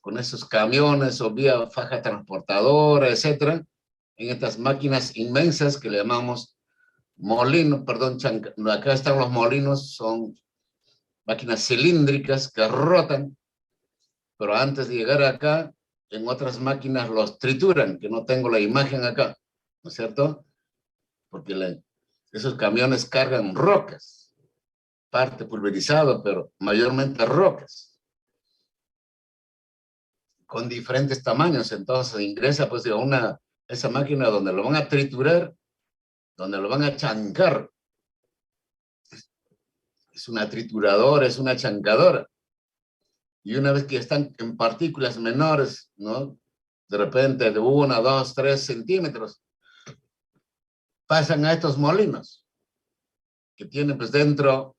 con esos camiones o vía faja transportadora, etcétera, en estas máquinas inmensas que le llamamos molinos, perdón, acá están los molinos, son máquinas cilíndricas que rotan, pero antes de llegar acá, en otras máquinas los trituran, que no tengo la imagen acá, ¿no es cierto? Porque esos camiones cargan rocas, parte pulverizado, pero mayormente rocas, con diferentes tamaños. Entonces ingresa pues a esa máquina donde lo van a triturar, donde lo van a chancar. Es una trituradora, es una chancadora. Y una vez que están en partículas menores, ¿no? De repente de 1, 2, 3 centímetros, pasan a estos molinos, que tienen pues dentro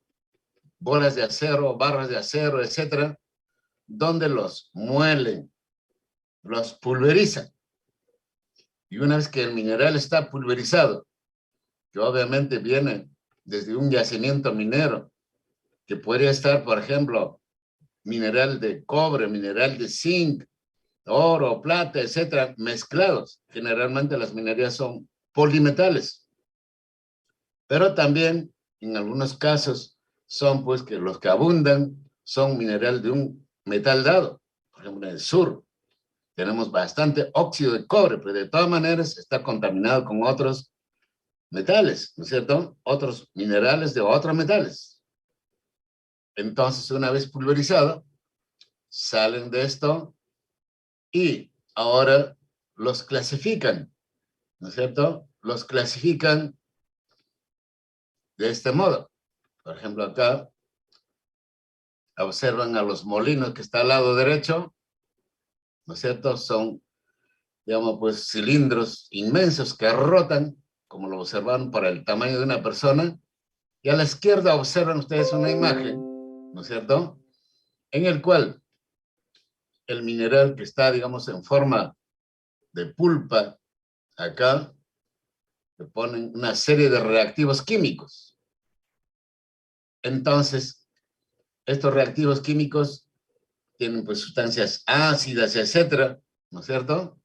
bolas de acero, barras de acero, etcétera, donde los muelen, los pulverizan. Y una vez que el mineral está pulverizado, que obviamente viene desde un yacimiento minero, que podría estar, por ejemplo, mineral de cobre, mineral de zinc, oro, plata, etcétera, mezclados. Generalmente las minerías son polimetales, pero también en algunos casos son pues que los que abundan son mineral de un metal dado. Por ejemplo, en el sur tenemos bastante óxido de cobre, pero de todas maneras está contaminado con otros metales, ¿no es cierto? Otros minerales de otros metales. Entonces, una vez pulverizado, salen de esto y ahora los clasifican, ¿no es cierto? Los clasifican de este modo. Por ejemplo, acá observan a los molinos que está al lado derecho, ¿no es cierto? Son, digamos, pues cilindros inmensos que rotan, como lo observan para el tamaño de una persona. Y a la izquierda observan ustedes una imagen, ¿no es cierto? En el cual el mineral que está, digamos, en forma de pulpa, acá, le ponen una serie de reactivos químicos. Entonces, estos reactivos químicos tienen pues sustancias ácidas, etcétera, ¿no es cierto?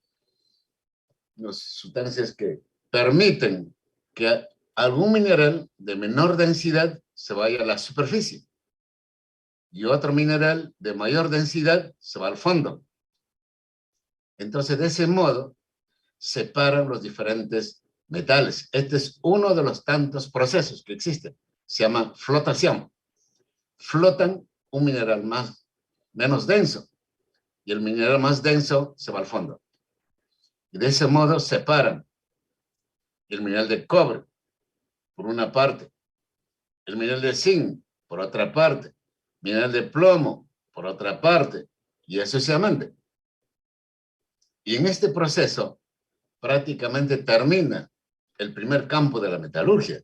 Sustancias que permiten que algún mineral de menor densidad se vaya a la superficie y otro mineral de mayor densidad se va al fondo. Entonces, de ese modo, separan los diferentes metales. Este es uno de los tantos procesos que existen. Se llama flotación. Flotan un mineral menos denso y el mineral más denso se va al fondo. Y de ese modo separan el mineral de cobre por una parte, el mineral de zinc por otra parte, mineral de plomo por otra parte, y así sucesivamente. Y en este proceso prácticamente termina el primer campo de la metalurgia,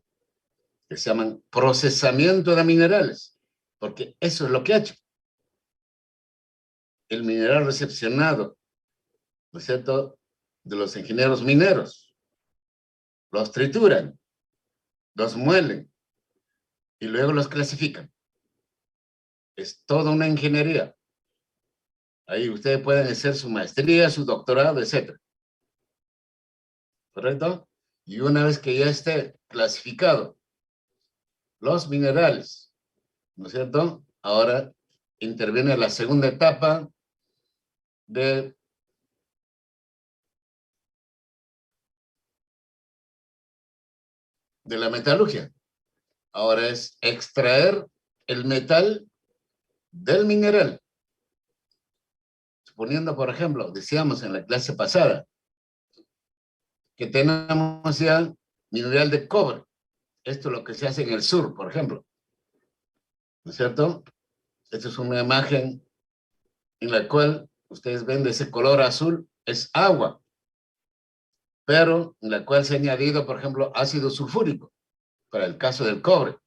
que se llaman procesamiento de minerales, porque eso es lo que ha hecho. El mineral recepcionado, ¿no es cierto?, de los ingenieros mineros, los trituran, los muelen y luego los clasifican. Es toda una ingeniería. Ahí ustedes pueden hacer su maestría, su doctorado, etc. ¿Correcto? Y una vez que ya esté clasificado los minerales, ¿no es cierto?, ahora interviene la segunda etapa de la metalurgia. Ahora es extraer el metal del mineral. Suponiendo, por ejemplo, decíamos en la clase pasada, que tenemos ya mineral de cobre. Esto es lo que se hace en el sur, por ejemplo. ¿No es cierto? Esta es una imagen en la cual ustedes ven de ese color azul, es agua, pero en la cual se ha añadido, por ejemplo, ácido sulfúrico, para el caso del cobre.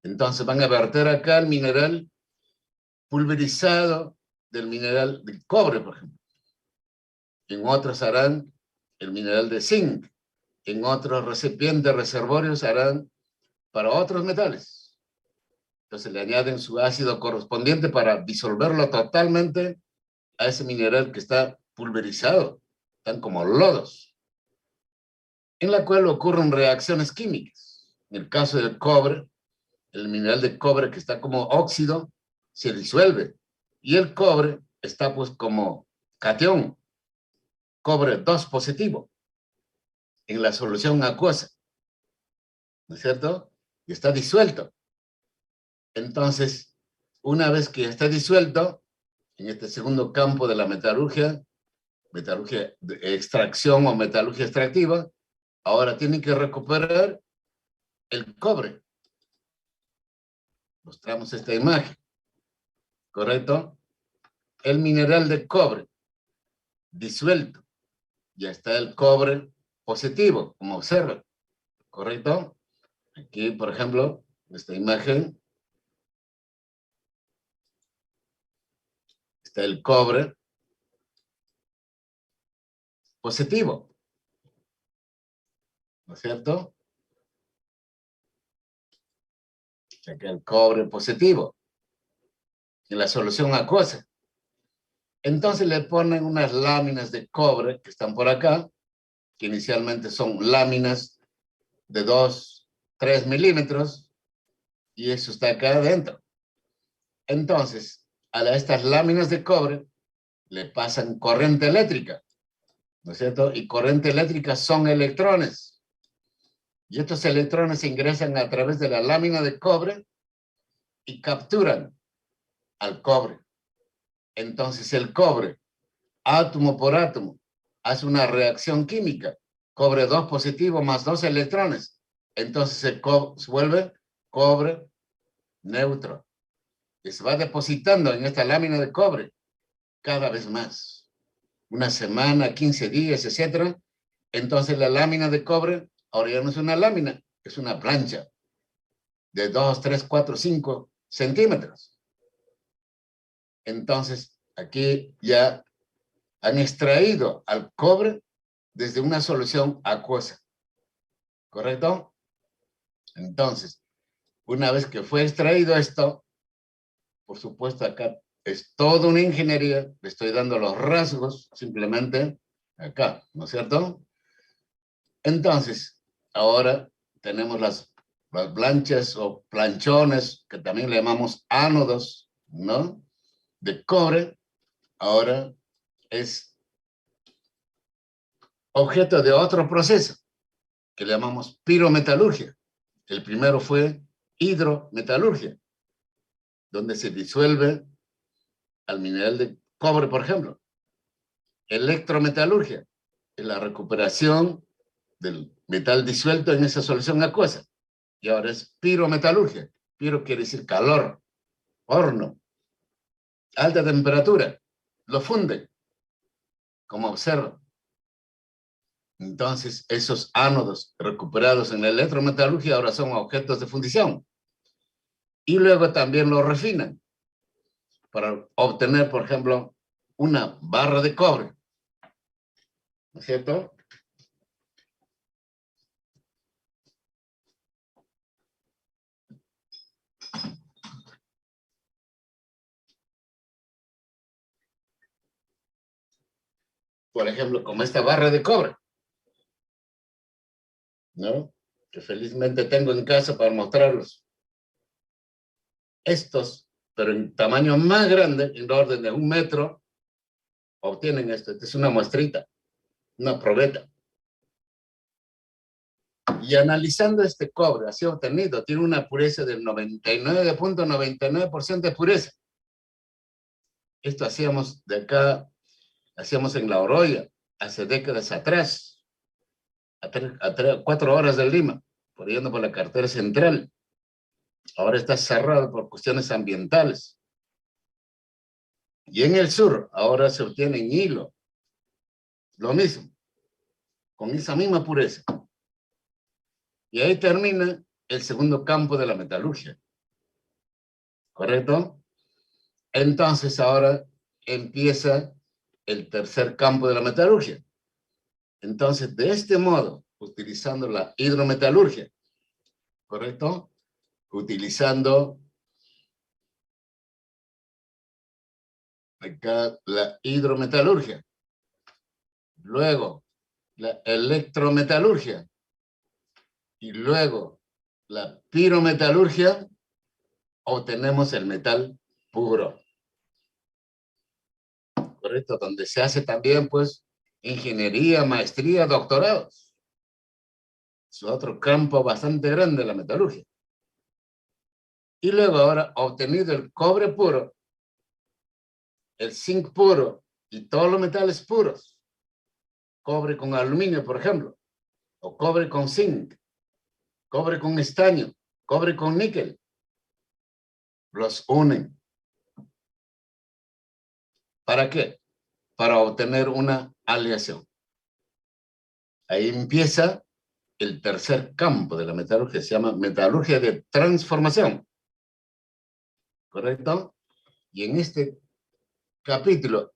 Entonces van a verter acá el mineral pulverizado del mineral del cobre, por ejemplo. En otros harán el mineral de zinc. En otros recipientes, reservorios, harán para otros metales. Entonces le añaden su ácido correspondiente para disolverlo totalmente a ese mineral que está pulverizado, están como lodos, en la cual ocurren reacciones químicas. En el caso del cobre, el mineral de cobre que está como óxido se disuelve y el cobre está pues como catión, cobre 2 positivo, en la solución acuosa, ¿no es cierto? Y está disuelto. Entonces, una vez que está disuelto, en este segundo campo de la metalurgia de extracción o metalurgia extractiva, ahora tienen que recuperar el cobre. Mostramos esta imagen, ¿correcto? El mineral de cobre disuelto. Ya está el cobre positivo, como observan, ¿correcto? Aquí, por ejemplo, esta imagen, está el cobre positivo, ¿no es cierto? Acá el cobre positivo en la solución acuosa. Entonces le ponen unas láminas de cobre que están por acá, que inicialmente son láminas de 2, 3 milímetros, y eso está acá adentro. Entonces, a estas láminas de cobre le pasan corriente eléctrica, ¿no es cierto? Y corriente eléctrica son electrones. Y estos electrones ingresan a través de la lámina de cobre y capturan al cobre. Entonces el cobre, átomo por átomo, hace una reacción química. Cobre 2 positivo más 2 electrones. Entonces se vuelve cobre neutro. Y se va depositando en esta lámina de cobre cada vez más. Una semana, 15 días, etc. Entonces la lámina de cobre, ahora ya no es una lámina, es una plancha de 2, 3, 4, 5 centímetros. Entonces aquí ya han extraído al cobre desde una solución acuosa, ¿correcto? Entonces, una vez que fue extraído esto, por supuesto acá es toda una ingeniería, le estoy dando los rasgos simplemente acá, ¿no es cierto? Entonces, ahora tenemos las planchas o planchones, que también le llamamos ánodos, ¿no? De cobre, ahora es objeto de otro proceso que le llamamos pirometalurgia. El primero fue hidrometalurgia, donde se disuelve al mineral de cobre, por ejemplo. Electrometalurgia es la recuperación del metal disuelto en esa solución acuosa. Y ahora es pirometalurgia. Piro quiere decir calor, horno, alta temperatura. Lo funden, como observan. Entonces, esos ánodos recuperados en la electrometalurgia ahora son objetos de fundición. Y luego también lo refinan para obtener, por ejemplo, una barra de cobre. ¿No es cierto? Por ejemplo, como esta barra de cobre, ¿no? Que felizmente tengo en casa para mostrarlos. Estos, pero en tamaño más grande, en orden de 1 metro, obtienen esto. Esta es una muestrita, una probeta. Y analizando este cobre así obtenido, tiene una pureza del 99.99% de pureza. Esto hacíamos de acá, hacíamos en La Oroya, hace décadas atrás, a 4 horas de Lima, por yendo por la carretera central. Ahora está cerrado por cuestiones ambientales. Y en el sur, ahora se obtiene en hilo. Lo mismo, con esa misma pureza. Y ahí termina el segundo campo de la metalurgia. ¿Correcto? Entonces ahora empieza el tercer campo de la metalurgia. Entonces, de este modo, utilizando la hidrometalurgia, ¿correcto? Utilizando acá la hidrometalurgia, luego la electrometalurgia y luego la pirometalurgia, obtenemos el metal puro. ¿Correcto? Donde se hace también, pues, ingeniería, maestría, doctorados. Es otro campo bastante grande, la metalurgia. Y luego ahora, obtenido el cobre puro, el zinc puro y todos los metales puros, cobre con aluminio, por ejemplo, o cobre con zinc, cobre con estaño, cobre con níquel, los unen. ¿Para qué? Para obtener una aleación. Ahí empieza el tercer campo de la metalurgia, se llama metalurgia de transformación. ¿Correcto? Y en este capítulo,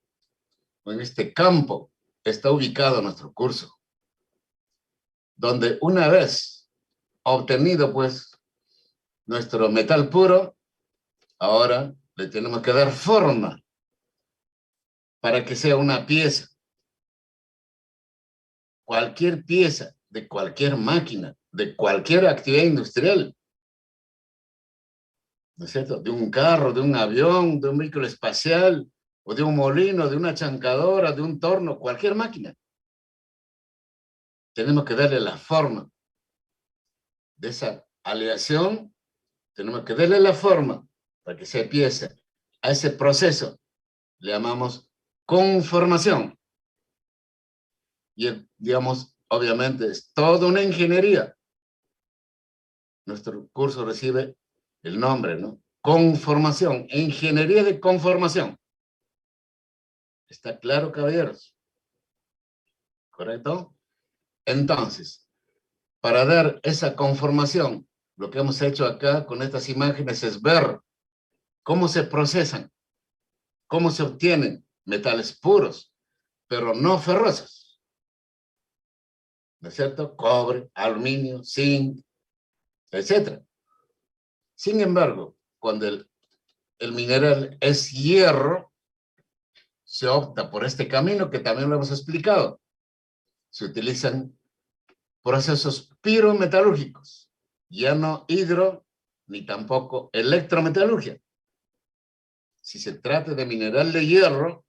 o en este campo, está ubicado nuestro curso, donde una vez obtenido, pues, nuestro metal puro, ahora le tenemos que dar forma para que sea una pieza. Cualquier pieza de cualquier máquina, de cualquier actividad industrial, ¿no es cierto? De un carro, de un avión, de un vehículo espacial, o de un molino, de una chancadora, de un torno, cualquier máquina. Tenemos que darle la forma de esa aleación, tenemos que darle la forma para que sea pieza. A ese proceso le llamamos conformación. Y, digamos, obviamente es toda una ingeniería. Nuestro curso recibe el nombre, ¿no? Conformación, ingeniería de conformación. ¿Está claro, caballeros? ¿Correcto? Entonces, para dar esa conformación, lo que hemos hecho acá con estas imágenes es ver cómo se procesan, cómo se obtienen metales puros, pero no ferrosos. ¿No es cierto? Cobre, aluminio, zinc, etc. Sin embargo, cuando el mineral es hierro, se opta por este camino que también lo hemos explicado. Se utilizan procesos pirometalúrgicos, ya no hidro ni tampoco electrometalurgia. Si se trata de mineral de hierro,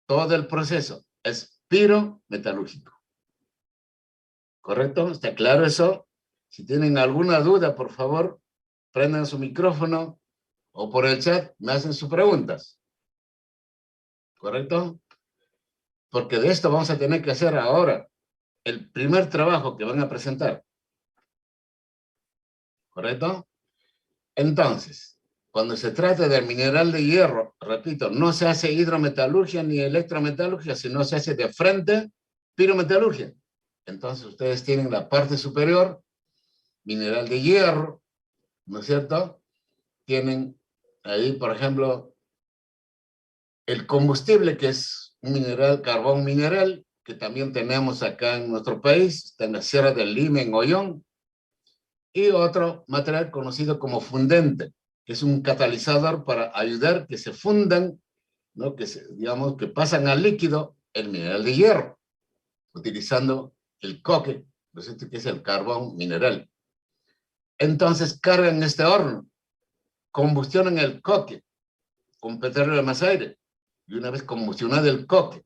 todo el proceso es pirometalúrgico. ¿Correcto? ¿Está claro eso? Si tienen alguna duda, por favor, prendan su micrófono o por el chat me hacen sus preguntas. ¿Correcto? Porque de esto vamos a tener que hacer ahora el primer trabajo que van a presentar. ¿Correcto? Entonces, cuando se trata del mineral de hierro, repito, no se hace hidrometalurgia ni electrometalurgia, sino se hace de frente pirometalurgia. Entonces ustedes tienen la parte superior, mineral de hierro, ¿no es cierto? Tienen ahí, por ejemplo, el combustible, que es un mineral, carbón mineral, que también tenemos acá en nuestro país, está en la Sierra del Lima, en Ollón, y otro material conocido como fundente, que es un catalizador para ayudar que se fundan, ¿no? Digamos, que pasan al líquido el mineral de hierro, utilizando el coque, ¿no es cierto?, que es el carbón mineral. Entonces cargan este horno, combustionan el coque con petróleo más aire, y una vez combustionado el coque,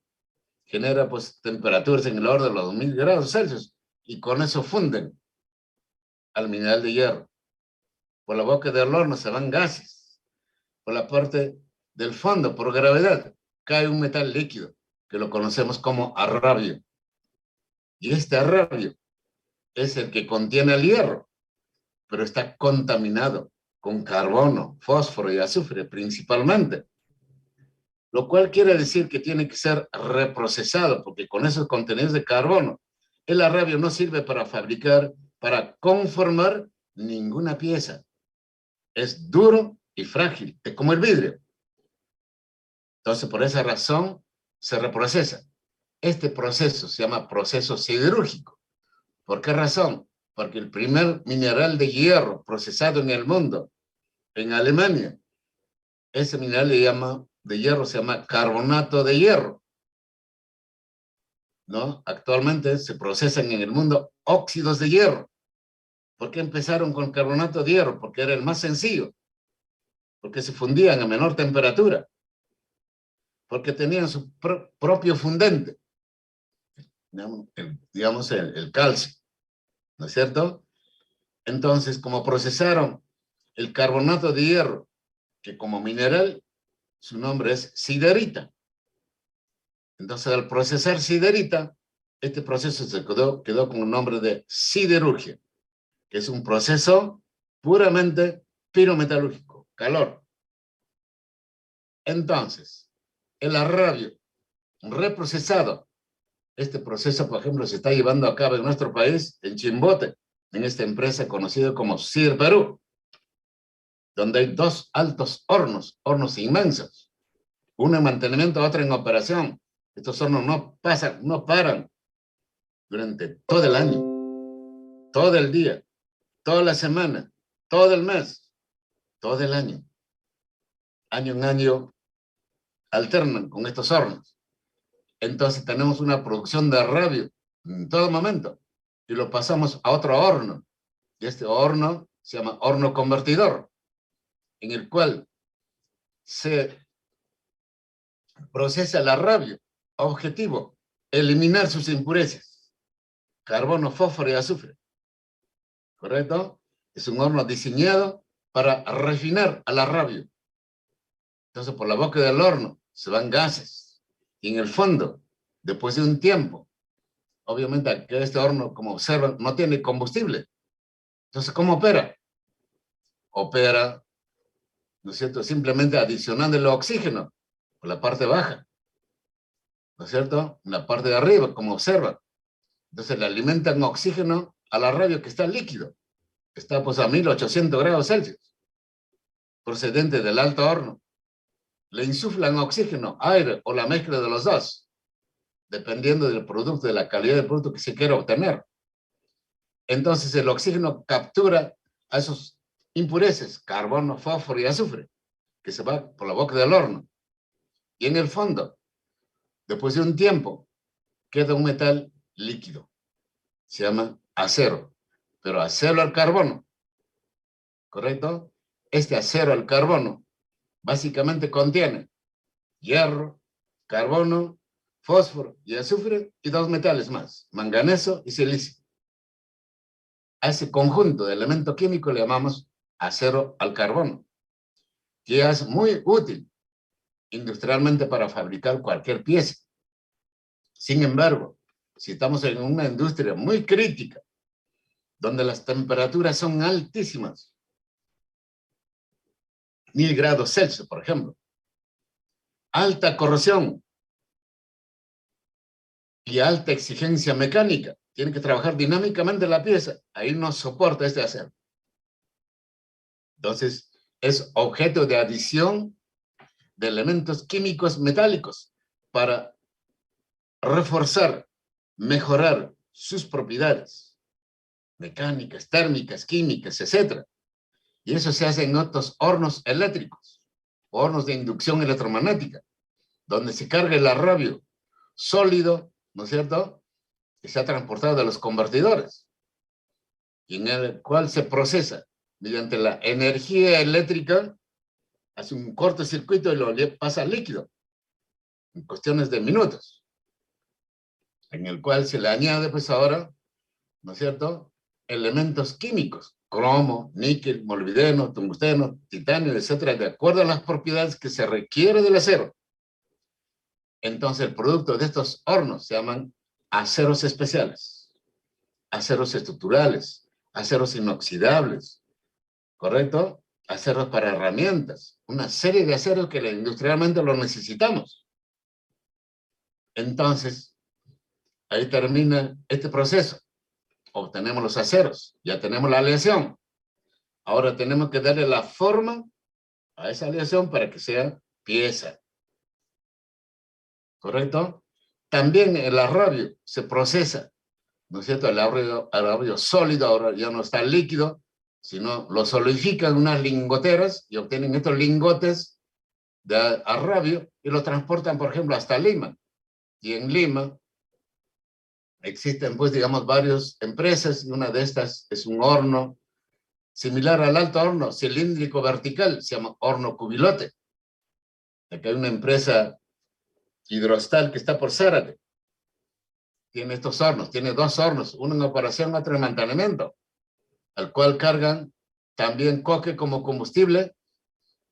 genera pues temperaturas en el orden de los 2000 grados Celsius, y con eso funden al mineral de hierro. Por la boca del horno se van gases, por la parte del fondo, por gravedad, cae un metal líquido, que lo conocemos como arrabio. Y este arrabio es el que contiene el hierro, pero está contaminado con carbono, fósforo y azufre principalmente. Lo cual quiere decir que tiene que ser reprocesado, porque con esos contenidos de carbono, el arrabio no sirve para fabricar, para conformar ninguna pieza. Es duro y frágil, es como el vidrio. Entonces, por esa razón, se reprocesa. Este proceso se llama proceso siderúrgico. ¿Por qué razón? Porque el primer mineral de hierro procesado en el mundo, en Alemania, ese mineral le llama de hierro se llama carbonato de hierro, ¿no? Actualmente se procesan en el mundo óxidos de hierro. ¿Por qué empezaron con carbonato de hierro? Porque era el más sencillo, porque se fundían a menor temperatura, porque tenían su propio fundente, digamos el calcio, ¿no es cierto? Entonces, como procesaron el carbonato de hierro, que como mineral, su nombre es siderita. Entonces, al procesar siderita, este proceso se quedó con el nombre de siderurgia, que es un proceso puramente pirometalúrgico, calor. Entonces, el arrabio reprocesado, este proceso, por ejemplo, se está llevando a cabo en nuestro país, en Chimbote, en esta empresa conocida como CIR Perú, donde hay dos altos hornos inmensos, uno en mantenimiento, otro en operación. Estos hornos no paran durante todo el año, todo el día, toda la semana, todo el mes, todo el año. Año en año alternan con estos hornos. Entonces tenemos una producción de arrabio en todo momento y lo pasamos a otro horno. Y este horno se llama horno convertidor, en el cual se procesa el arrabio. Objetivo, eliminar sus impurezas, carbono, fósforo y azufre. ¿Correcto? Es un horno diseñado para refinar al arrabio. Entonces, por la boca del horno se van gases. Y en el fondo, después de un tiempo, obviamente que este horno, como observan, no tiene combustible. Entonces, ¿cómo opera? Opera, ¿no es cierto?, simplemente adicionando el oxígeno por la parte baja, ¿no es cierto?, en la parte de arriba, como observan. Entonces, le alimentan oxígeno al arrabio que está líquido. Está pues a 1800 grados Celsius, procedente del alto horno. Le insuflan oxígeno, aire o la mezcla de los dos, dependiendo del producto, de la calidad del producto que se quiera obtener. Entonces el oxígeno captura a esos impurezas, carbono, fósforo y azufre, que se va por la boca del horno. Y en el fondo, después de un tiempo, queda un metal líquido. Se llama acero, pero acero al carbono, ¿correcto? Este acero al carbono básicamente contiene hierro, carbono, fósforo y azufre y dos metales más, manganeso y silicio. A ese conjunto de elementos químicos le llamamos acero al carbono, que es muy útil industrialmente para fabricar cualquier pieza. Sin embargo, si estamos en una industria muy crítica, donde las temperaturas son altísimas, 1000 grados Celsius, por ejemplo, alta corrosión y alta exigencia mecánica, tiene que trabajar dinámicamente la pieza, ahí no soporta este acero. Entonces, es objeto de adición de elementos químicos metálicos para reforzar, mejorar sus propiedades mecánicas, térmicas, químicas, etc. Y eso se hace en otros hornos eléctricos, hornos de inducción electromagnética, donde se carga el arrabio sólido, ¿no es cierto?, que se ha transportado de los convertidores, y en el cual se procesa mediante la energía eléctrica, hace un cortocircuito y lo pasa al líquido, en cuestiones de minutos, en el cual se le añade pues ahora, ¿no es cierto?, elementos químicos, cromo, níquel, molibdeno, tungsteno, titanio, etcétera, de acuerdo a las propiedades que se requiere del acero. Entonces el producto de estos hornos se llaman aceros especiales, aceros estructurales, aceros inoxidables, ¿correcto? Aceros para herramientas, una serie de aceros que industrialmente los necesitamos. Entonces, ahí termina este proceso. Obtenemos los aceros, ya tenemos la aleación. Ahora tenemos que darle la forma a esa aleación para que sea pieza. ¿Correcto? También el arrabio se procesa, ¿no es cierto? El arrabio sólido ahora ya no está líquido, sino lo solidifican en unas lingoteras y obtienen estos lingotes de Arrabio y lo transportan, por ejemplo, hasta Lima. Y en Lima existen, pues, digamos, varias empresas, y una de estas es un horno similar al alto horno cilíndrico vertical, se llama horno Cubilote. Aquí hay una empresa Hidrostal que está por Zárate. Tiene estos hornos, tiene dos hornos, uno en operación, otro en mantenimiento, al cual cargan también coque como combustible,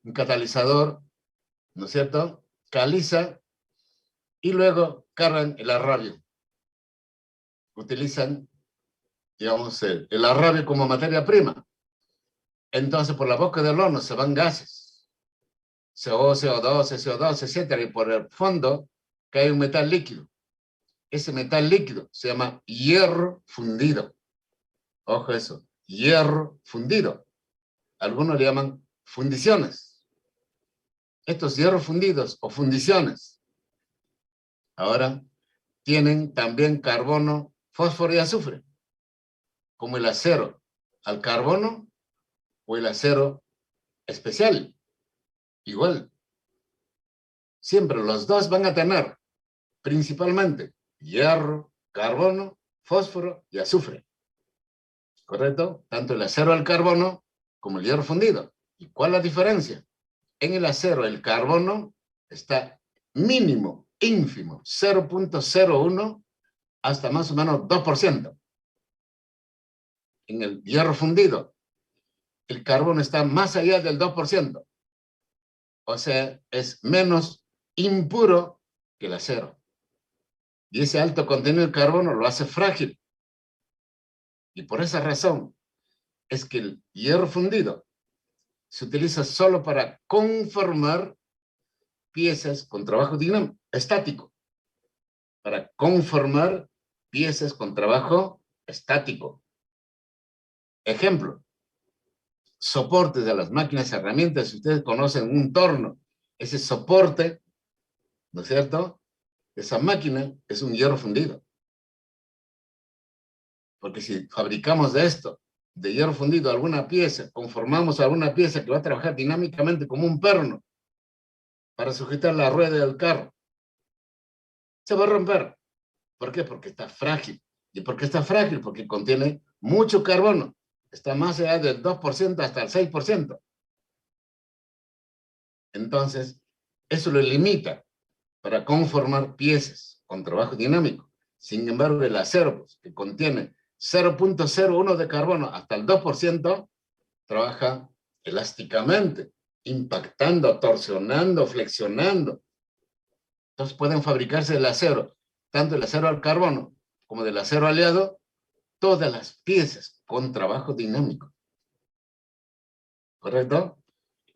un catalizador, ¿no es cierto? Caliza, y luego cargan el arrabio. Utilizan, digamos, el arrabio como materia prima. Entonces, por la boca del horno se van gases, CO, CO2, SO2, etcétera, y por el fondo cae un metal líquido. Ese metal líquido se llama hierro fundido. Ojo eso, hierro fundido. Algunos le llaman fundiciones. Estos hierros fundidos o fundiciones ahora tienen también carbono, fósforo y azufre, como el acero al carbono o el acero especial. Igual, siempre los dos van a tener principalmente hierro, carbono, fósforo y azufre. ¿Correcto? Tanto el acero al carbono como el hierro fundido. ¿Y cuál es la diferencia? En el acero, el carbono está mínimo, ínfimo, 0.01 hasta más o menos 2%. En el hierro fundido, el carbono está más allá del 2%. O sea, es menos impuro que el acero. Y ese alto contenido de carbono lo hace frágil. Y por esa razón es que el hierro fundido se utiliza solo para conformar piezas con trabajo dinámico, estático. Para conformar piezas con trabajo estático. Ejemplo, soportes de las máquinas y herramientas. Si ustedes conocen un torno, ese soporte, ¿no es cierto? Esa máquina es un hierro fundido. Porque si fabricamos de esto, de hierro fundido, alguna pieza, conformamos alguna pieza que va a trabajar dinámicamente como un perno para sujetar la rueda del carro, se va a romper. ¿Por qué? Porque está frágil. ¿Y por qué está frágil? Porque contiene mucho carbono. Está más allá del 2% hasta el 6%. Entonces, eso lo limita para conformar piezas con trabajo dinámico. Sin embargo, el acero, pues, que contiene 0.01 de carbono hasta el 2%, trabaja elásticamente, impactando, torsionando, flexionando. Entonces pueden fabricarse el acero, tanto el acero al carbono como del acero aliado, todas las piezas con trabajo dinámico. ¿Correcto?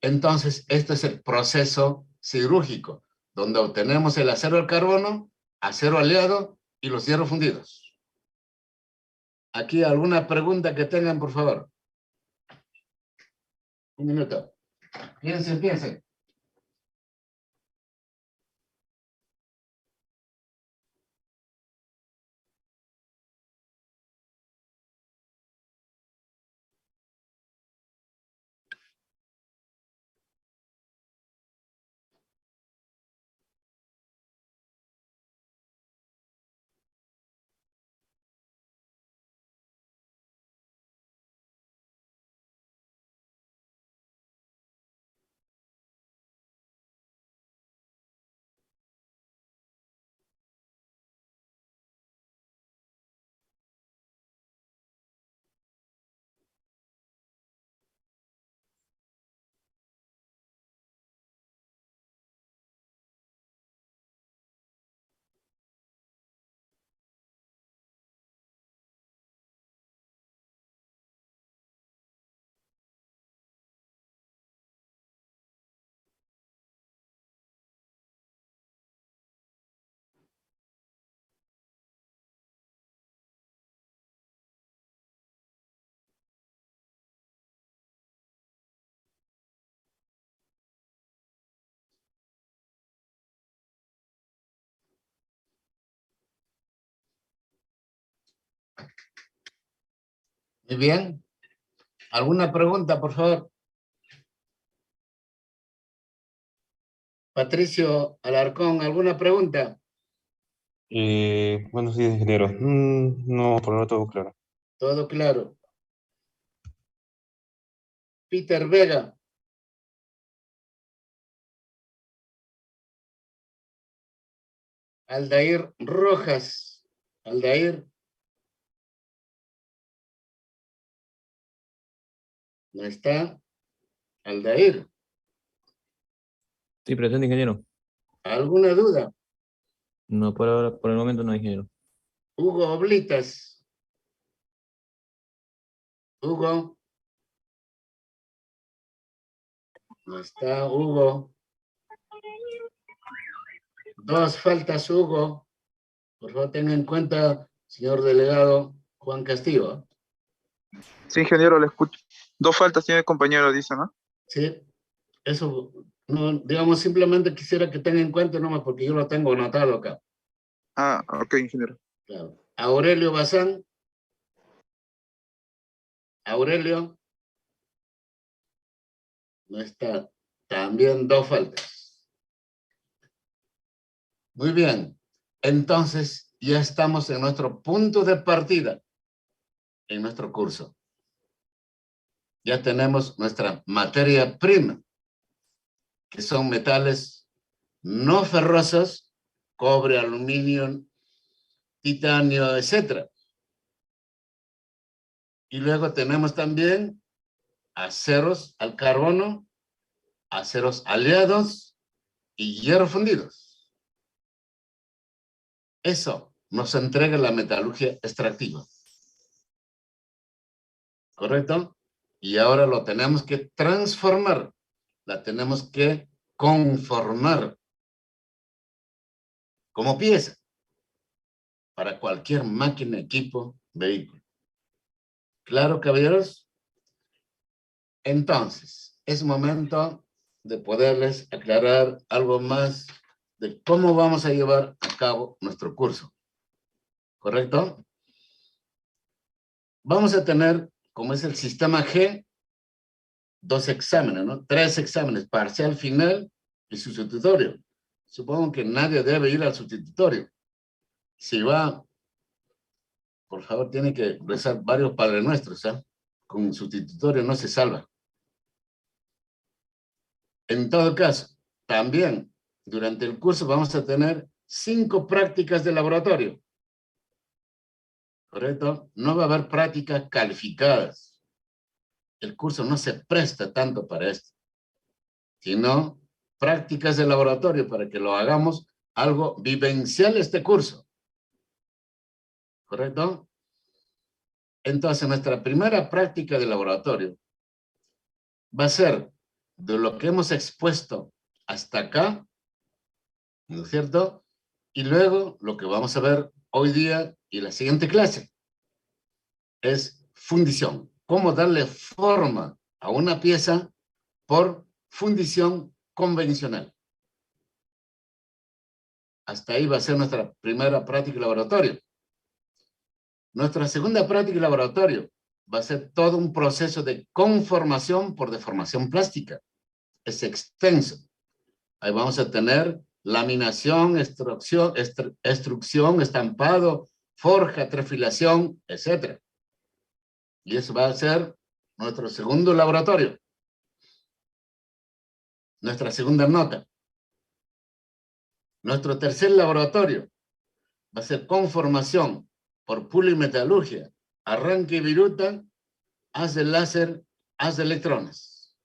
Entonces, este es el proceso siderúrgico, donde obtenemos el acero al carbono, acero aliado y los hierros fundidos. Aquí, ¿alguna pregunta que tengan, por favor? Un minuto. Piensen, piensen. Muy bien. ¿Alguna pregunta, por favor? Patricio Alarcón, ¿alguna pregunta? Buenos días, ingeniero. No, por ahora todo claro. Todo claro. Peter Vega. Aldair Rojas. Aldair. ¿No está? Aldair. Sí, presente, ingeniero. ¿Alguna duda? No, por ahora, por el momento no, ingeniero. Hugo Oblitas. Hugo. No está Hugo. Dos faltas, Hugo. Por favor, tenga en cuenta, señor delegado Juan Castillo. Sí, ingeniero, le escucho. Dos faltas tiene el compañero, dice, ¿no? Sí, eso, no, digamos, simplemente quisiera que tenga en cuenta nomás porque yo lo tengo anotado acá. Ah, ok, ingeniero. Claro. Aurelio Bazán. Aurelio. No está. También dos faltas. Muy bien. Entonces, ya estamos en nuestro punto de partida en nuestro curso. Ya tenemos nuestra materia prima, que son metales no ferrosos, cobre, aluminio, titanio, etc. Y luego tenemos también aceros al carbono, aceros aliados y hierro fundidos. Eso nos entrega la metalurgia extractiva. ¿Correcto? Y ahora lo tenemos que transformar, la tenemos que conformar como pieza para cualquier máquina, equipo, vehículo. ¿Claro, caballeros? Entonces, es momento de poderles aclarar algo más de cómo vamos a llevar a cabo nuestro curso. ¿Correcto? Vamos a tener, como es el sistema G, dos exámenes, ¿no? Tres exámenes, parcial, final y sustitutorio. Supongo que nadie debe ir al sustitutorio. Si va, por favor, tiene que rezar varios Padres Nuestros, ¿eh? Con sustitutorio no se salva. En todo caso, también durante el curso vamos a tener 5 prácticas de laboratorio. ¿Correcto? No va a haber prácticas calificadas. El curso no se presta tanto para esto, sino prácticas de laboratorio para que lo hagamos algo vivencial este curso. ¿Correcto? Entonces, nuestra primera práctica de laboratorio va a ser de lo que hemos expuesto hasta acá, ¿no es cierto? Y luego lo que vamos a ver hoy día y la siguiente clase es fundición. Cómo darle forma a una pieza por fundición convencional. Hasta ahí va a ser nuestra primera práctica de laboratorio. Nuestra segunda práctica de laboratorio va a ser todo un proceso de conformación por deformación plástica. Es extenso. Ahí vamos a tener laminación, extrusión, estampado, forja, trefilación, etc. Y eso va a ser nuestro segundo laboratorio. Nuestra segunda nota. Nuestro tercer laboratorio va a ser conformación por polimetalurgia, arranque y viruta, haz de láser, haz de electrones.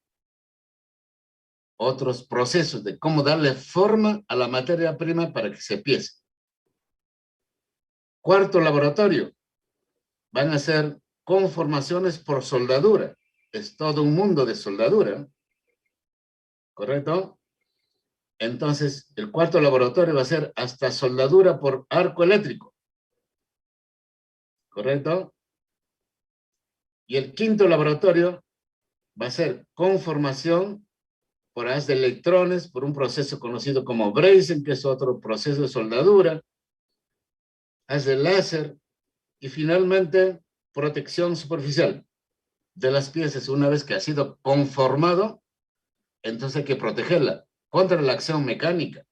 Otros procesos de cómo darle forma a la materia prima para que se piece. Cuarto laboratorio, van a ser conformaciones por soldadura. Es todo un mundo de soldadura. ¿Correcto? Entonces, el cuarto laboratorio va a ser hasta soldadura por arco eléctrico. ¿Correcto? Y el quinto laboratorio va a ser conformación por haz de electrones, por un proceso conocido como brazing, que es otro proceso de soldadura, haz de láser, y finalmente protección superficial de las piezas. Una vez que ha sido conformado, entonces hay que protegerla contra la acción mecánica,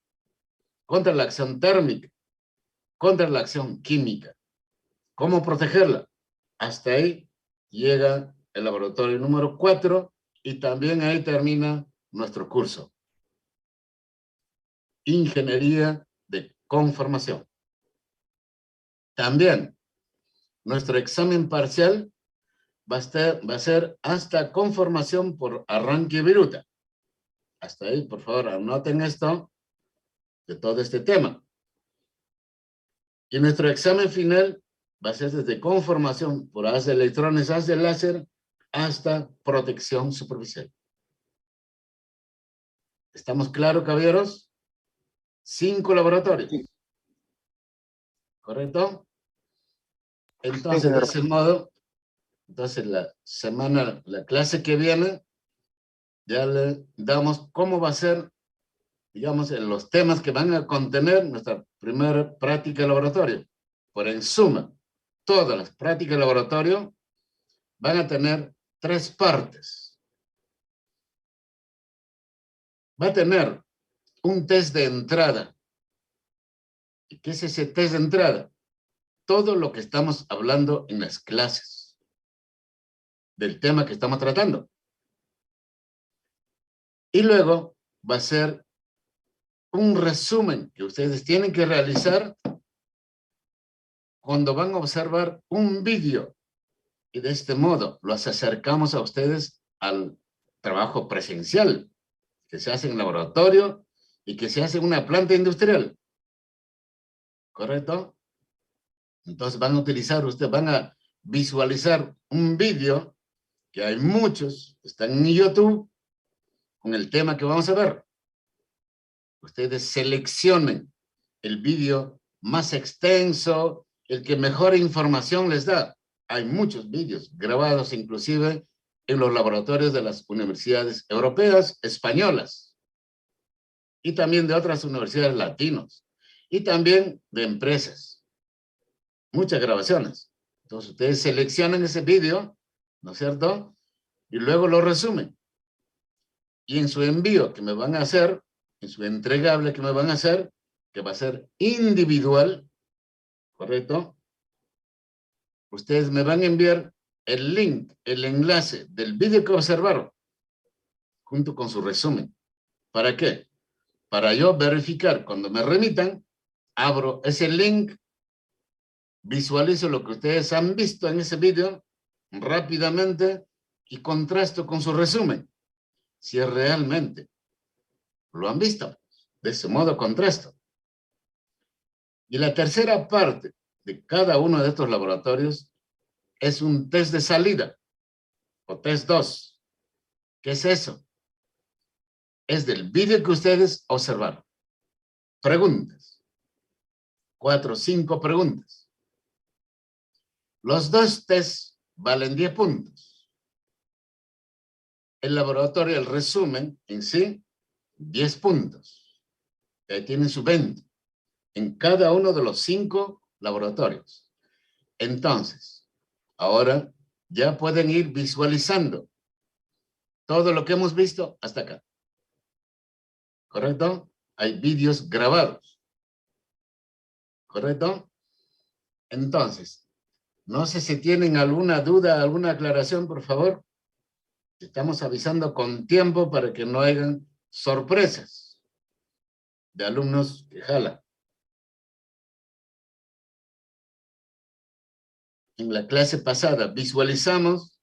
contra la acción térmica, contra la acción química. ¿Cómo protegerla? Hasta ahí llega el laboratorio número 4 y también ahí termina nuestro curso. Ingeniería de conformación. También nuestro examen parcial va a ser hasta conformación por arranque y viruta. Hasta ahí, por favor, anoten esto de todo este tema. Y nuestro examen final va a ser desde conformación por haz de electrones, haz de láser, hasta protección superficial. ¿Estamos claros, caballeros? 5 laboratorios. ¿Correcto? Entonces, de ese modo, entonces la clase que viene, ya le damos cómo va a ser, digamos, en los temas que van a contener nuestra primera práctica de laboratorio. Por en suma, todas las prácticas de laboratorio van a tener 3 partes. Va a tener un test de entrada. ¿Y qué es ese test de entrada? Todo lo que estamos hablando en las clases del tema que estamos tratando. Y luego va a ser un resumen que ustedes tienen que realizar cuando van a observar un vídeo. Y de este modo los acercamos a ustedes al trabajo presencial que se hace en laboratorio y que se hace en una planta industrial. ¿Correcto? Entonces van a utilizar, ustedes van a visualizar un vídeo, que hay muchos, están en YouTube, con el tema que vamos a ver. Ustedes seleccionen el vídeo más extenso, el que mejor información les da. Hay muchos vídeos grabados inclusive en los laboratorios de las universidades europeas, españolas, y también de otras universidades latinas, y también de empresas. Muchas grabaciones. Entonces ustedes seleccionan ese vídeo, ¿no es cierto? Y luego lo resumen. Y en su envío que me van a hacer, en su entregable que me van a hacer, que va a ser individual, ¿correcto? Ustedes me van a enviar el link, el enlace del vídeo que observaron, junto con su resumen. ¿Para qué? Para yo verificar, cuando me remitan, abro ese link, visualizo lo que ustedes han visto en ese vídeo rápidamente y contrasto con su resumen, si realmente lo han visto. De ese modo contrasto. Y la tercera parte de cada uno de estos laboratorios es un test de salida, o test 2. ¿Qué es eso? Es del vídeo que ustedes observaron. Preguntas. 4 o 5 preguntas. Los 2 tests valen 10 puntos. El laboratorio, el resumen en sí, 10 puntos. Ahí tienen su 20 en cada uno de los 5 laboratorios. Entonces, ahora ya pueden ir visualizando todo lo que hemos visto hasta acá. ¿Correcto? Hay vídeos grabados. ¿Correcto? Entonces, no sé si tienen alguna duda, alguna aclaración, por favor. Estamos avisando con tiempo para que no hayan sorpresas de alumnos que jalan. En la clase pasada visualizamos,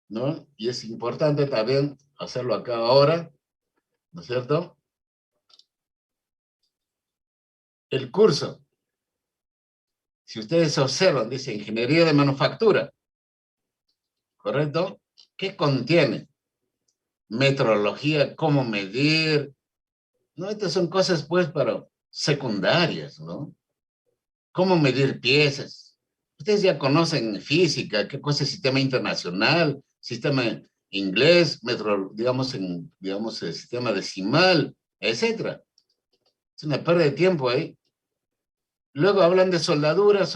¿no? Y es importante también hacerlo acá ahora, ¿no es cierto? El curso, si ustedes observan, dice Ingeniería de Manufactura, ¿correcto? ¿Qué contiene? Metrología, cómo medir, ¿no? Estas son cosas, pues, para secundarias, ¿no? Cómo medir piezas. Ustedes ya conocen física, qué cosa es sistema internacional, sistema inglés, digamos, el sistema decimal, etcétera. Es una pérdida de tiempo ahí. Luego hablan de soldadura,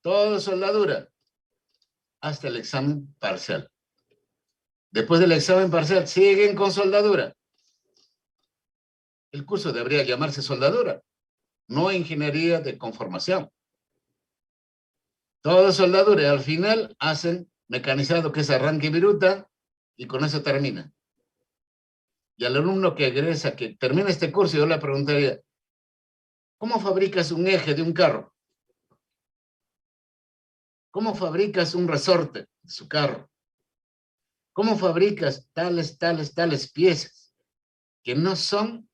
todo soldadura, hasta el examen parcial. Después del examen parcial, siguen con soldadura. el curso debería llamarse soldadura, no ingeniería de conformación. Todo soldadura y al final hacen mecanizado, que es arranque y viruta, y con eso termina. Y al alumno que egresa, que termina este curso, yo le preguntaría, ¿cómo fabricas un eje de un carro? ¿Cómo fabricas un resorte de su carro? ¿Cómo fabricas tales piezas que no son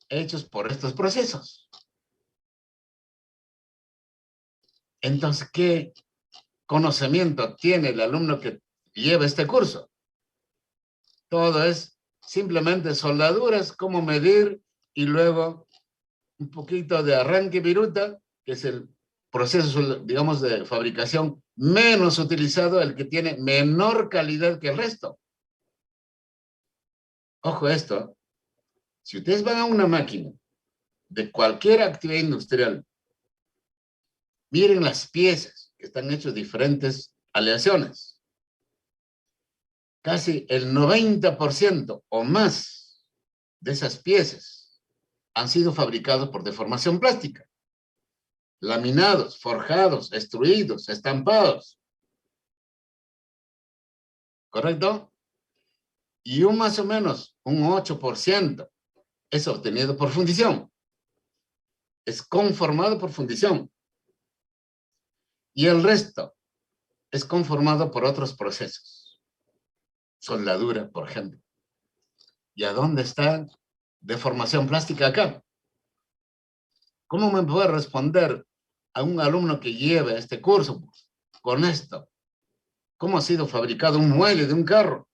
hechos por estos procesos? Entonces, ¿qué conocimiento tiene el alumno que lleva este curso? Todo es simplemente soldaduras, cómo medir y luego un poquito de arranque viruta, que es el proceso, digamos, de fabricación menos utilizado, el que tiene menor calidad que el resto. Ojo esto, si ustedes van a una máquina de cualquier actividad industrial, miren las piezas que están hechas de diferentes aleaciones. Casi el 90% o más de esas piezas han sido fabricados por deformación plástica. Laminados, forjados, extruidos, estampados. ¿Correcto? Y un más o menos, un 8% es obtenido por fundición. Es conformado por fundición. Y el resto es conformado por otros procesos. Soldadura, por ejemplo. ¿Y a dónde está deformación plástica acá? ¿Cómo me puede responder a un alumno que lleve este curso con esto? ¿Cómo ha sido fabricado un muelle de un carro?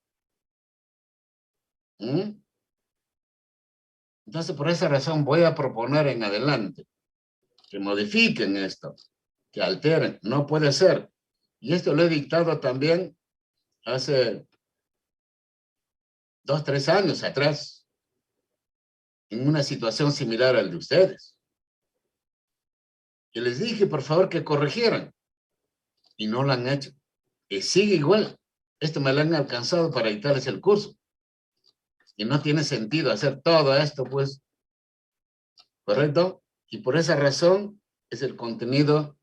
Entonces, por esa razón voy a proponer en adelante que modifiquen esto, que alteren. No puede ser. Y esto lo he dictado también hace 2, 3 años atrás, en una situación similar al de ustedes. Y les dije, por favor, que corrigieran. Y no lo han hecho. Y sigue igual. Esto me lo han alcanzado para dictarles el curso. Y no tiene sentido hacer todo esto, pues. ¿Correcto? Y por esa razón es el contenido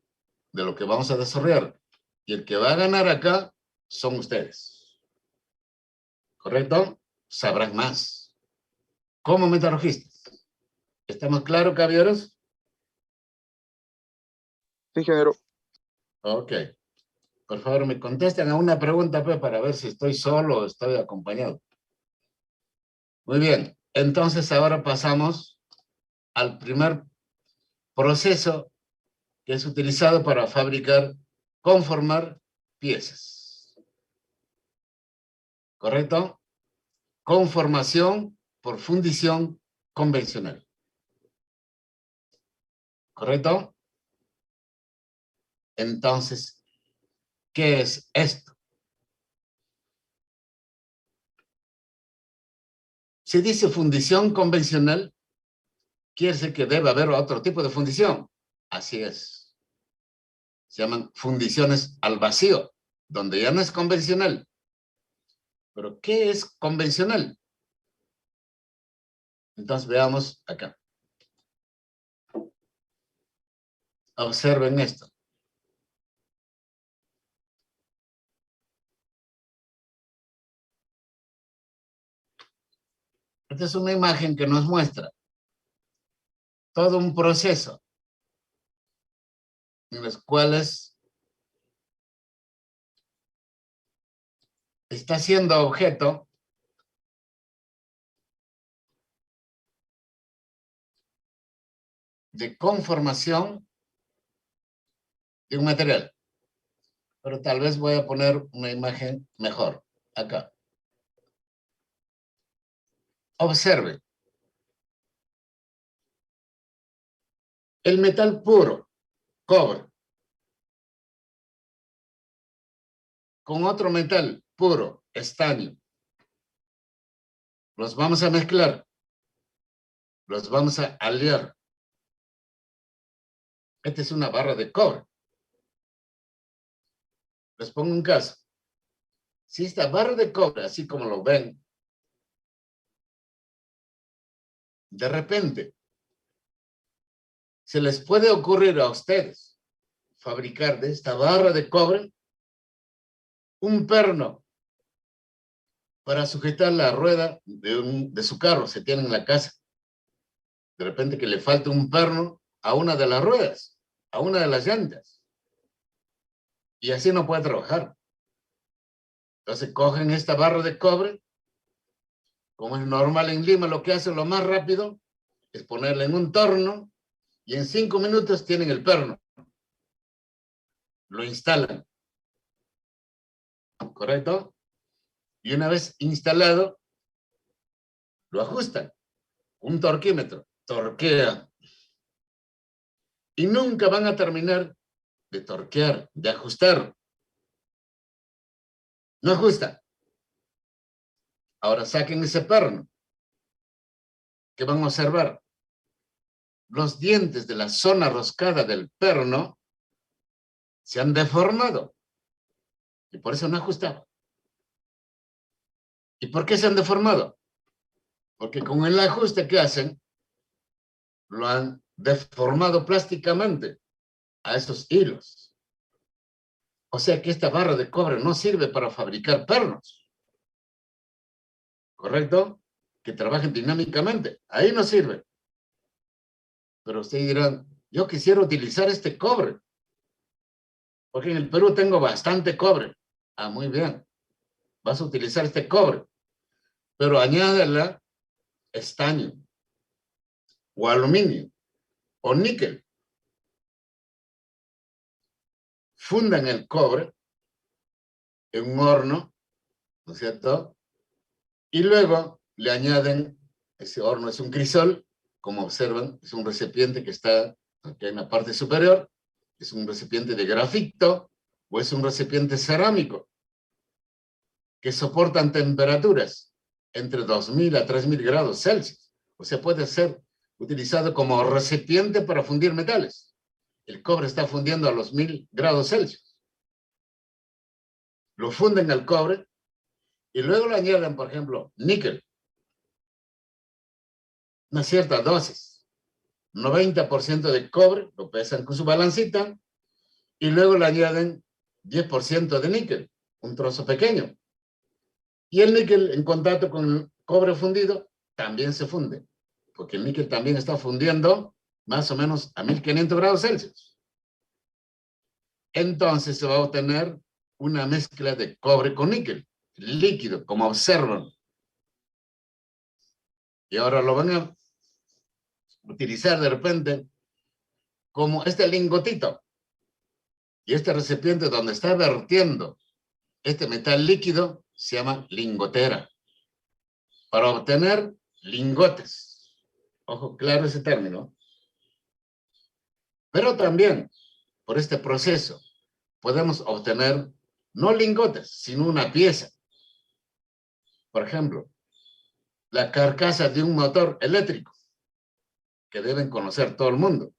de lo que vamos a desarrollar. Y el que va a ganar acá son ustedes. ¿Correcto? Sabrán más. Como metalurgistas. ¿Estamos claros, caballeros? Sí, ingeniero. Ok. Por favor, me contesten a una pregunta, pues, para ver si estoy solo o estoy acompañado. Muy bien. Entonces, ahora pasamos al primer proceso que es utilizado para fabricar, conformar piezas. ¿Correcto? Conformación por fundición convencional. ¿Correcto? Entonces, ¿qué es esto? Si dice fundición convencional, quiere decir que debe haber otro tipo de fundición. Así es. Se llaman fundiciones al vacío, donde ya no es convencional. ¿Pero qué es convencional? Entonces veamos acá. Observen esto. Esta es una imagen que nos muestra todo un proceso en los cuales está siendo objeto de conformación de un material. Pero tal vez voy a poner una imagen mejor acá. Observe. El metal puro, cobre, con otro metal puro, estaño. Los vamos a mezclar. Los vamos a aliar. Esta es una barra de cobre. Les pongo un caso. Si esta barra de cobre, así como lo ven, de repente, se les puede ocurrir a ustedes fabricar de esta barra de cobre un perno para sujetar la rueda de su carro, se tiene en la casa. De repente que le falta un perno a una de las ruedas, a una de las llantas. Y así no puede trabajar. Entonces cogen esta barra de cobre, como es normal en Lima, lo que hacen lo más rápido es ponerla en un torno y en 5 minutos tienen el perno. Lo instalan. ¿Correcto? Y una vez instalado, lo ajustan. Un torquímetro. Torquea. Y nunca van a terminar de torquear, de ajustar. No ajusta. Ahora saquen ese perno. ¿Qué van a observar? Los dientes de la zona roscada del perno se han deformado. Y por eso no ajustaba. ¿Y por qué se han deformado? Porque con el ajuste que hacen, lo han deformado plásticamente a esos hilos. O sea que esta barra de cobre no sirve para fabricar pernos. ¿Correcto? Que trabajen dinámicamente. Ahí no sirve. Pero ustedes dirán, yo quisiera utilizar este cobre. Porque en el Perú tengo bastante cobre. Ah, muy bien. Vas a utilizar este cobre. Pero añádela estaño, o aluminio, o níquel. Fundan el cobre en un horno, ¿no es cierto? Y luego le añaden, ese horno es un crisol, como observan, es un recipiente que está aquí en la parte superior, es un recipiente de grafito, o es un recipiente cerámico, que soportan temperaturas entre 2000 a 3000 grados Celsius. O sea, puede ser utilizado como recipiente para fundir metales. El cobre está fundiendo a los 1000 grados Celsius. Lo funden al cobre y luego le añaden, por ejemplo, níquel. Una cierta dosis. 90% de cobre, lo pesan con su balancita, y luego le añaden 10% de níquel, un trozo pequeño. Y el níquel en contacto con el cobre fundido también se funde, porque el níquel también está fundiendo más o menos a 1500 grados Celsius. Entonces se va a obtener una mezcla de cobre con níquel, líquido, como observan. Y ahora lo van a utilizar de repente como este lingotito. Y este recipiente donde está vertiendo este metal líquido se llama lingotera. Para obtener lingotes. Ojo, claro ese término. Pero también, por este proceso, podemos obtener no lingotes, sino una pieza. Por ejemplo, la carcasa de un motor eléctrico, que deben conocer todo el mundo.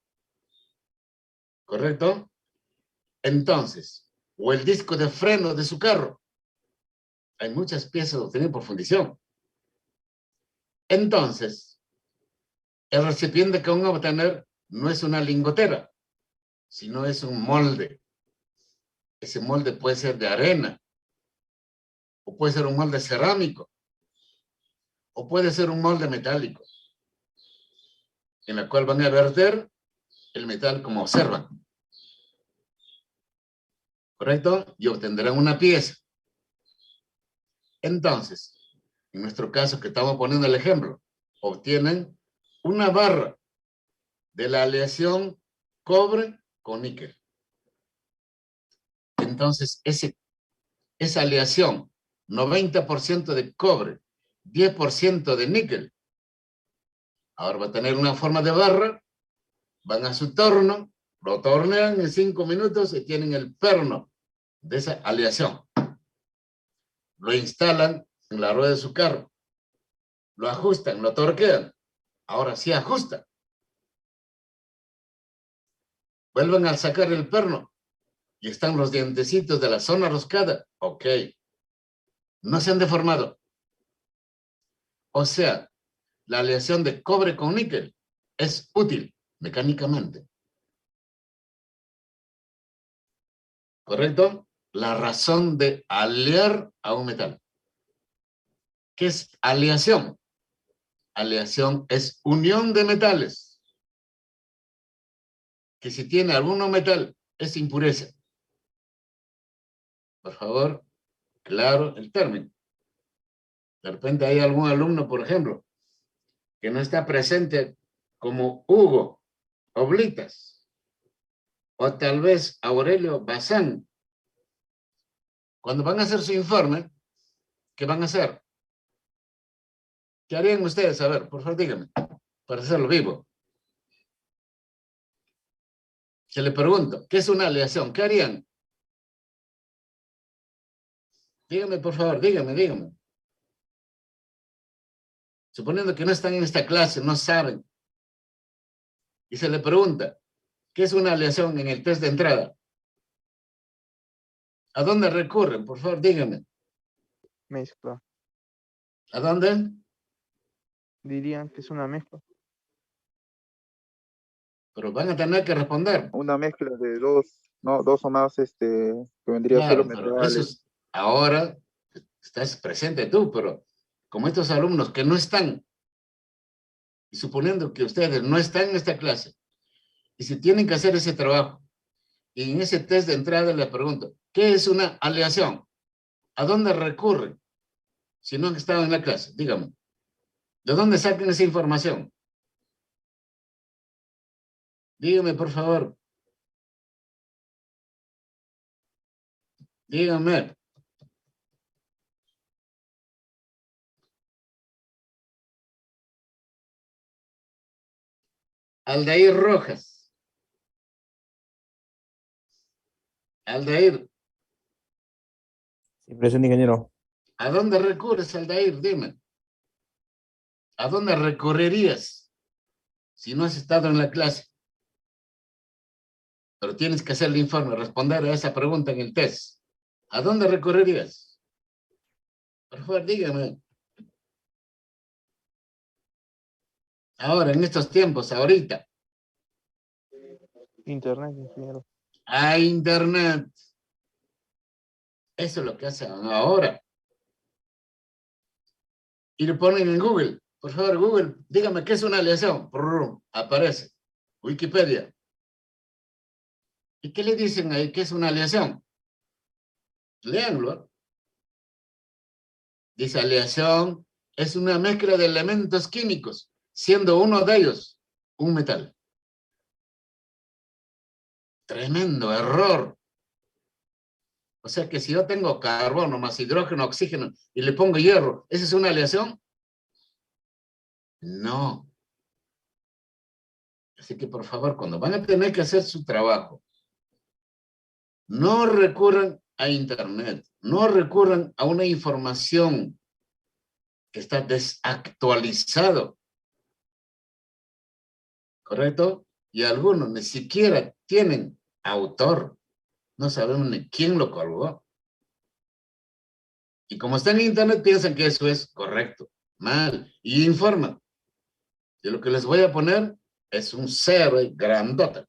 ¿Correcto? Entonces, o el disco de freno de su carro. Hay muchas piezas obtenidas por fundición. Entonces, el recipiente que van a obtener no es una lingotera, sino es un molde. Ese molde puede ser de arena, o puede ser un molde cerámico, o puede ser un molde metálico, en el cual van a verter el metal como observan. ¿Correcto? Y obtendrán una pieza. Entonces, en nuestro caso que estamos poniendo el ejemplo, obtienen una barra de la aleación cobre con níquel. Entonces, esa aleación, 90% de cobre, 10% de níquel, ahora va a tener una forma de barra, van a su torno, lo tornean en 5 minutos y tienen el perno de esa aleación. Lo instalan en la rueda de su carro, lo ajustan, lo torquean, ahora sí ajusta. Vuelven a sacar el perno y están los dientecitos de la zona roscada. Ok. No se han deformado. O sea, la aleación de cobre con níquel es útil mecánicamente. ¿Correcto? La razón de alear a un metal. ¿Qué es aleación? Aleación es unión de metales. Que si tiene alguno metal, es impureza. Por favor, claro el término. De repente hay algún alumno, por ejemplo, que no está presente como Hugo Oblitas, o tal vez Aurelio Bazán. Cuando van a hacer su informe, ¿qué van a hacer? ¿Qué harían ustedes? A ver, por favor, díganme, para hacerlo vivo. Se le pregunto, ¿qué es una aleación? ¿Qué harían? Díganme, por favor, díganme. Suponiendo que no están en esta clase, no saben. Y se le pregunta, ¿qué es una aleación en el test de entrada? ¿A dónde recurren? Por favor, díganme. Mezcla. ¿A dónde? Dirían que es una mezcla. Pero van a tener que responder. Una mezcla de dos, no, dos o más, que vendría a ser Claro, los pero metales. eso es, ahora estás presente tú, pero como estos alumnos que no están, y suponiendo que ustedes no están en esta clase, y si tienen que hacer ese trabajo, y en ese test de entrada les pregunto, ¿qué es una aleación? ¿A dónde recurren? Si no han estado en la clase, dígame. ¿De dónde sacan esa información? Dígame, por favor. Dígame. Aldair Rojas. Aldair, Sí, presente, ingeniero. ¿a dónde recurres, Aldair? Dime. ¿A dónde recurrirías si no has estado en la clase? Pero tienes que hacer el informe, responder a esa pregunta en el test. ¿A dónde recurrirías? Por favor, dígame. Ahora, en estos tiempos, ahorita, Internet, ingeniero. a Internet. Eso es lo que hacen ahora. Y lo ponen en Google. Por favor, Google, dígame qué es una aleación. Prrr, aparece. Wikipedia. ¿Y qué le dicen ahí? ¿Qué es una aleación? Léanlo. Dice, aleación es una mezcla de elementos químicos, siendo uno de ellos un metal. Tremendo error. O sea que si yo tengo carbono más hidrógeno, oxígeno y le pongo hierro, ¿esa es una aleación? No. Así que por favor, cuando van a tener que hacer su trabajo, no recurran a Internet, no recurran a una información que está desactualizado. ¿Correcto? Y algunos ni siquiera tienen autor. No sabemos ni quién lo colgó. Y como está en Internet, piensan que eso es correcto, mal, y informan. Y lo que les voy a poner es un CR grandota.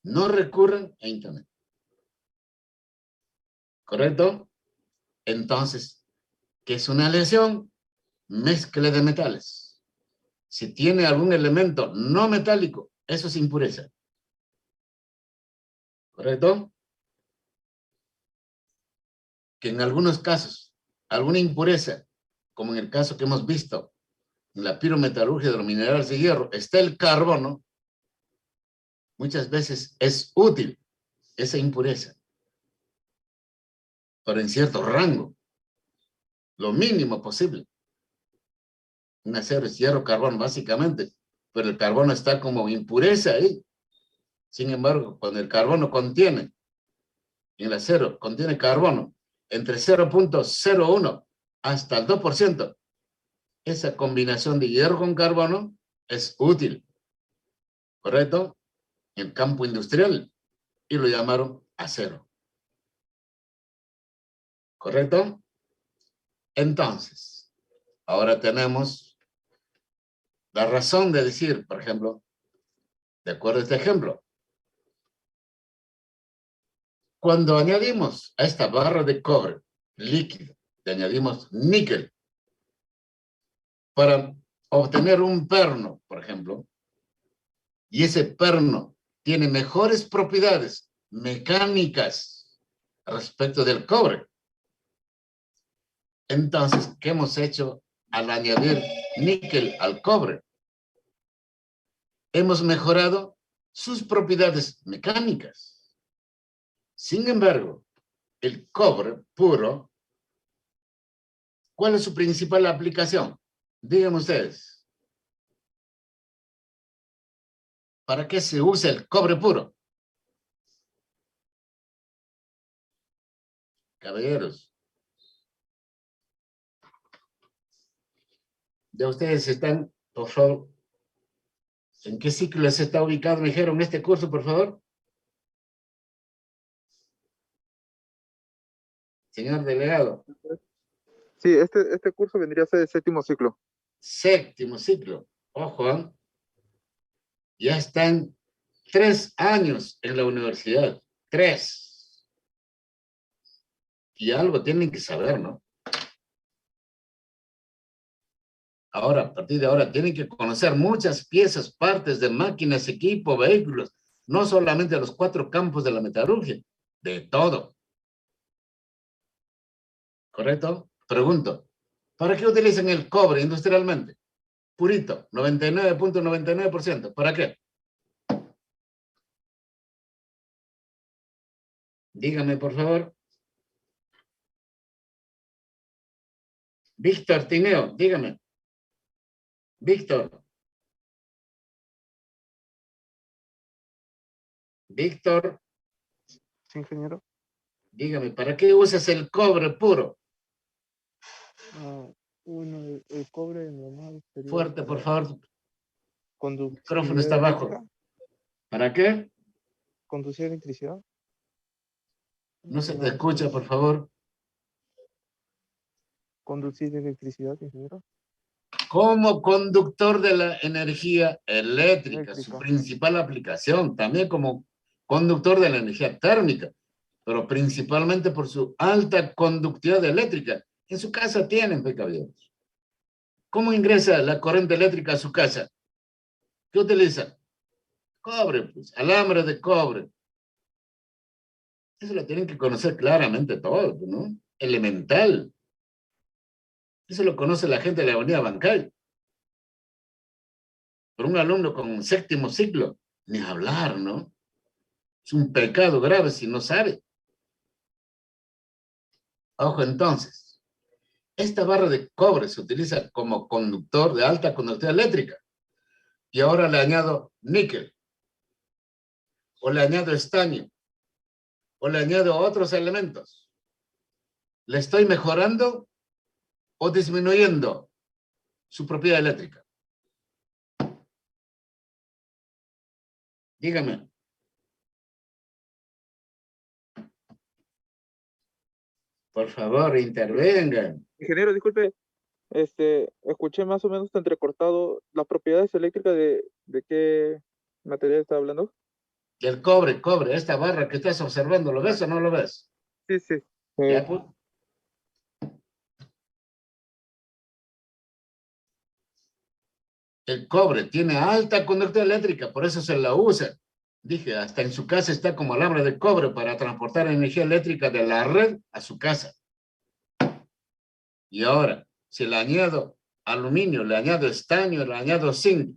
No recurren a Internet. ¿Correcto? Entonces, ¿qué es una aleación? Mezcla de metales. Si tiene algún elemento no metálico, eso es impureza. ¿Correcto? Que en algunos casos, alguna impureza, como en el caso que hemos visto, en la pirometalurgia de los minerales de hierro, está el carbono, muchas veces es útil esa impureza, pero en cierto rango, lo mínimo posible. Un acero es hierro-carbono, básicamente, pero el carbono está como impureza ahí. Sin embargo, cuando el carbono contiene, en el acero contiene carbono, entre 0.01 hasta el 2%, esa combinación de hierro con carbono es útil, ¿correcto? En el campo industrial, y lo llamaron acero. ¿Correcto? Entonces, ahora tenemos la razón de decir, por ejemplo, de acuerdo a este ejemplo, cuando añadimos a esta barra de cobre líquido, le añadimos níquel para obtener un perno, por ejemplo, y ese perno tiene mejores propiedades mecánicas respecto del cobre. Entonces, ¿qué hemos hecho al añadir níquel al cobre? Hemos mejorado sus propiedades mecánicas. Sin embargo, el cobre puro, ¿cuál es su principal aplicación? Díganme ustedes. ¿Para qué se usa el cobre puro? Caballeros. Ya ustedes están, por favor, ¿en qué ciclo se está ubicado, me dijeron, este curso, por favor? Señor delegado. Sí, este curso vendría a ser el séptimo ciclo. Séptimo ciclo. Ojo, ¿eh? Ya están 3 años en la universidad. 3. Y algo tienen que saber, ¿no? Ahora, a partir de ahora, tienen que conocer muchas piezas, partes de máquinas, equipo, vehículos, no solamente los 4 campos de la metalurgia, de todo. ¿Correcto? Pregunto, ¿para qué utilizan el cobre industrialmente? Purito, 99.99%. ¿Para qué? Dígame, por favor. Víctor Tineo, dígame. Víctor. Víctor, Sí, ingeniero. dígame, ¿para qué usas el cobre puro? Bueno, el cobre normal sería Fuerte, por favor. El micrófono conductividad está bajo. eléctrica, ¿Para qué? conducir electricidad. No se te No, escucha, por favor. conducir electricidad, ingeniero. Como conductor de la energía eléctrica, su Eléctrica. principal aplicación, también como conductor de la energía térmica, pero principalmente por su alta conductividad eléctrica. En su casa tienen, caballeros. ¿Cómo ingresa la corriente eléctrica a su casa? ¿Qué utiliza? Cobre, pues, alambre de cobre. Eso lo tienen que conocer claramente todos, ¿no? Elemental. Eso lo conoce la gente de la Avenida Bancay. Pero un alumno con 7º ciclo, ni hablar, ¿no? Es un pecado grave si no sabe. Ojo, entonces, esta barra de cobre se utiliza como conductor de alta conductividad eléctrica. Y ahora le añado níquel, o le añado estaño, o le añado otros elementos. ¿Le estoy mejorando o disminuyendo su propiedad eléctrica? Dígame. Por favor, intervengan. Ingeniero, disculpe, escuché más o menos entrecortado las propiedades eléctricas de qué material está hablando. El cobre, esta barra que estás observando, ¿lo ves o no lo ves? Sí, sí. Ya, pues. El cobre tiene alta conductividad eléctrica, por eso se la usa. Dije, hasta en su casa está como alambre de cobre para transportar energía eléctrica de la red a su casa. Y ahora, si le añado aluminio, le añado estaño, le añado zinc,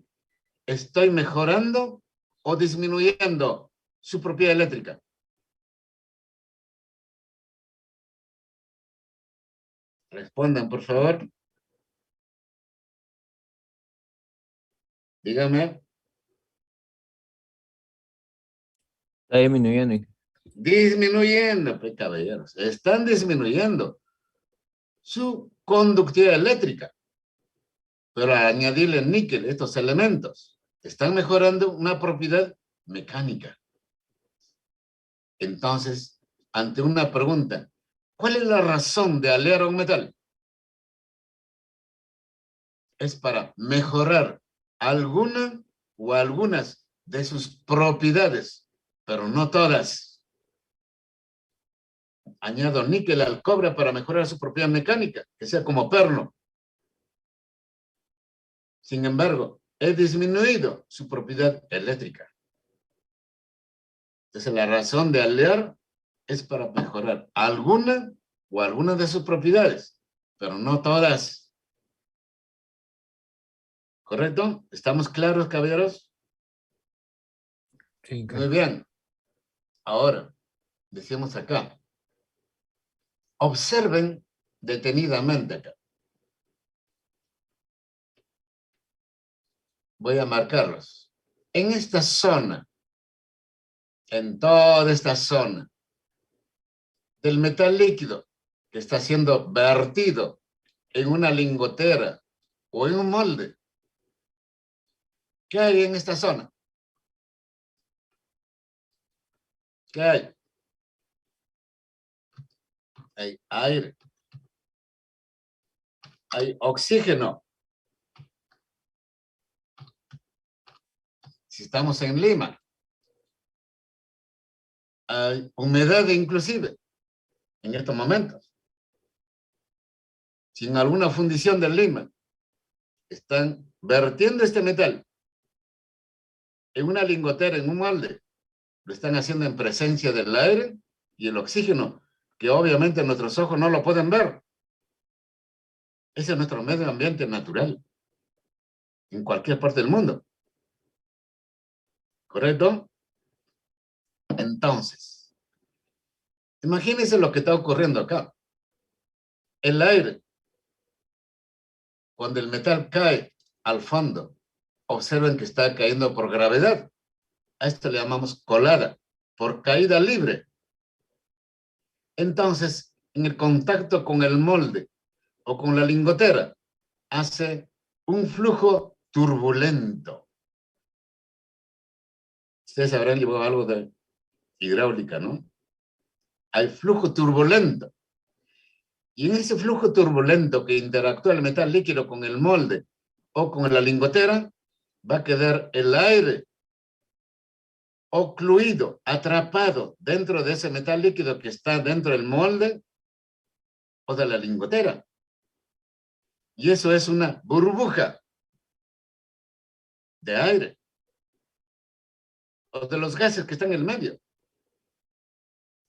¿estoy mejorando o disminuyendo su propiedad eléctrica? Respondan, por favor. Dígame. Está disminuyendo. Disminuyendo, pues, caballeros. Están disminuyendo su conductividad eléctrica. Pero al añadirle níquel, estos elementos, están mejorando una propiedad mecánica. Entonces, ante una pregunta, ¿cuál es la razón de alear un metal? es para mejorar alguna o algunas de sus propiedades, pero no todas. Añado níquel al cobre para mejorar su propiedad mecánica, que sea como perno. Sin embargo, he disminuido su propiedad eléctrica. Entonces, la razón de alear es para mejorar alguna o algunas de sus propiedades, pero no todas. ¿Correcto? ¿Estamos claros, caballeros? Sí, Muy bien. Ahora, decimos acá. Observen detenidamente acá. Voy a marcarlos. En esta zona, en toda esta zona del metal líquido que está siendo vertido en una lingotera o en un molde, ¿qué hay en esta zona? ¿Qué hay? Hay aire. Hay oxígeno. Si estamos en Lima, hay humedad inclusive en estos momentos. Si en alguna fundición de Lima están vertiendo este metal en una lingotera, en un molde, lo están haciendo en presencia del aire y el oxígeno, que obviamente nuestros ojos no lo pueden ver. Ese es nuestro medio ambiente natural, en cualquier parte del mundo. ¿Correcto? Entonces, imagínense lo que está ocurriendo acá. El aire, cuando el metal cae al fondo, observen que está cayendo por gravedad. A esto le llamamos colada, por caída libre. Entonces, en el contacto con el molde o con la lingotera, hace un flujo turbulento. Ustedes habrán llevado algo de hidráulica, ¿no? Hay flujo turbulento. Y en ese flujo turbulento que interactúa el metal líquido con el molde o con la lingotera, va a quedar el aire ocluido, atrapado dentro de ese metal líquido que está dentro del molde o de la lingotera. Y eso es una burbuja de aire o de los gases que están en el medio.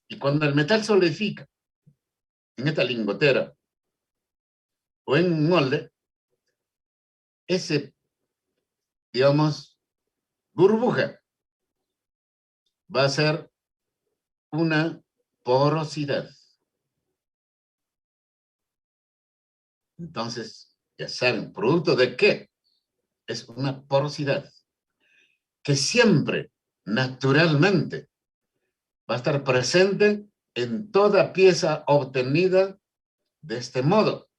Y cuando el metal solidifica en esta lingotera o en un molde, ese, digamos, burbuja va a ser una porosidad. Entonces, ya saben, ¿producto de qué? Es una porosidad que siempre, naturalmente, va a estar presente en toda pieza obtenida de este modo,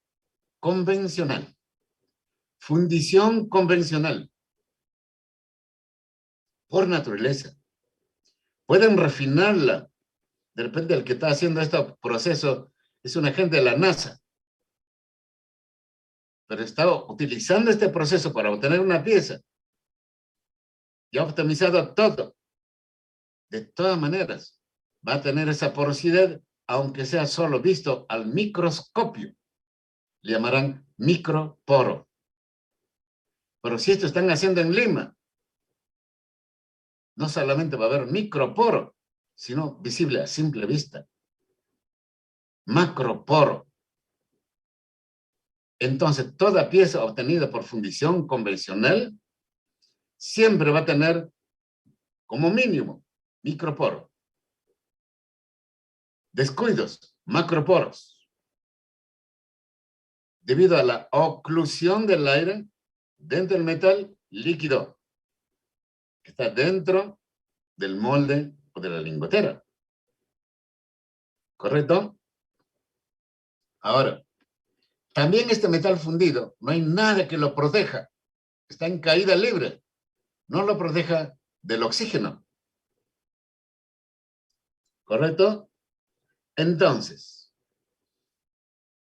convencional. Fundición convencional, por naturaleza. Pueden refinarla. De repente el que está haciendo este proceso es un agente de la NASA. Pero está utilizando este proceso para obtener una pieza. Y ha optimizado todo. De todas maneras, va a tener esa porosidad, aunque sea solo visto al microscopio. Le llamarán microporo. Pero si esto están haciendo en Lima, no solamente va a haber microporo, sino visible a simple vista. Macroporo. Entonces, toda pieza obtenida por fundición convencional siempre va a tener como mínimo microporo. Descuidos, macroporos. Debido a la oclusión del aire dentro del metal líquido que está dentro del molde o de la lingotera. ¿Correcto? Ahora, también este metal fundido, no hay nada que lo proteja. Está en caída libre. No lo proteja del oxígeno. ¿Correcto? Entonces,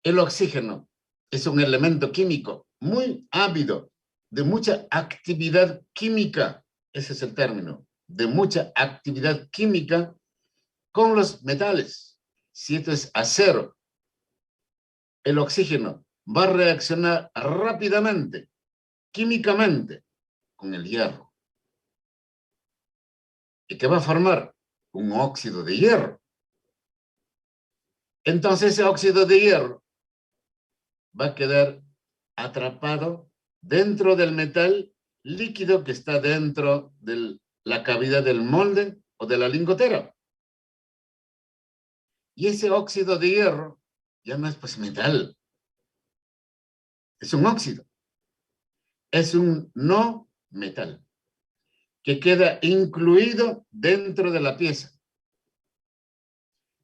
el oxígeno es un elemento químico muy ávido, de mucha actividad química, ese es el término, de mucha actividad química con los metales. Si esto es acero, el oxígeno va a reaccionar rápidamente, químicamente, con el hierro. ¿Y qué va a formar? Un óxido de hierro. Entonces ese óxido de hierro va a quedar atrapado dentro del metal líquido que está dentro de la cavidad del molde o de la lingotera. Y ese óxido de hierro ya no es pues metal, es un óxido, es un no metal que queda incluido dentro de la pieza.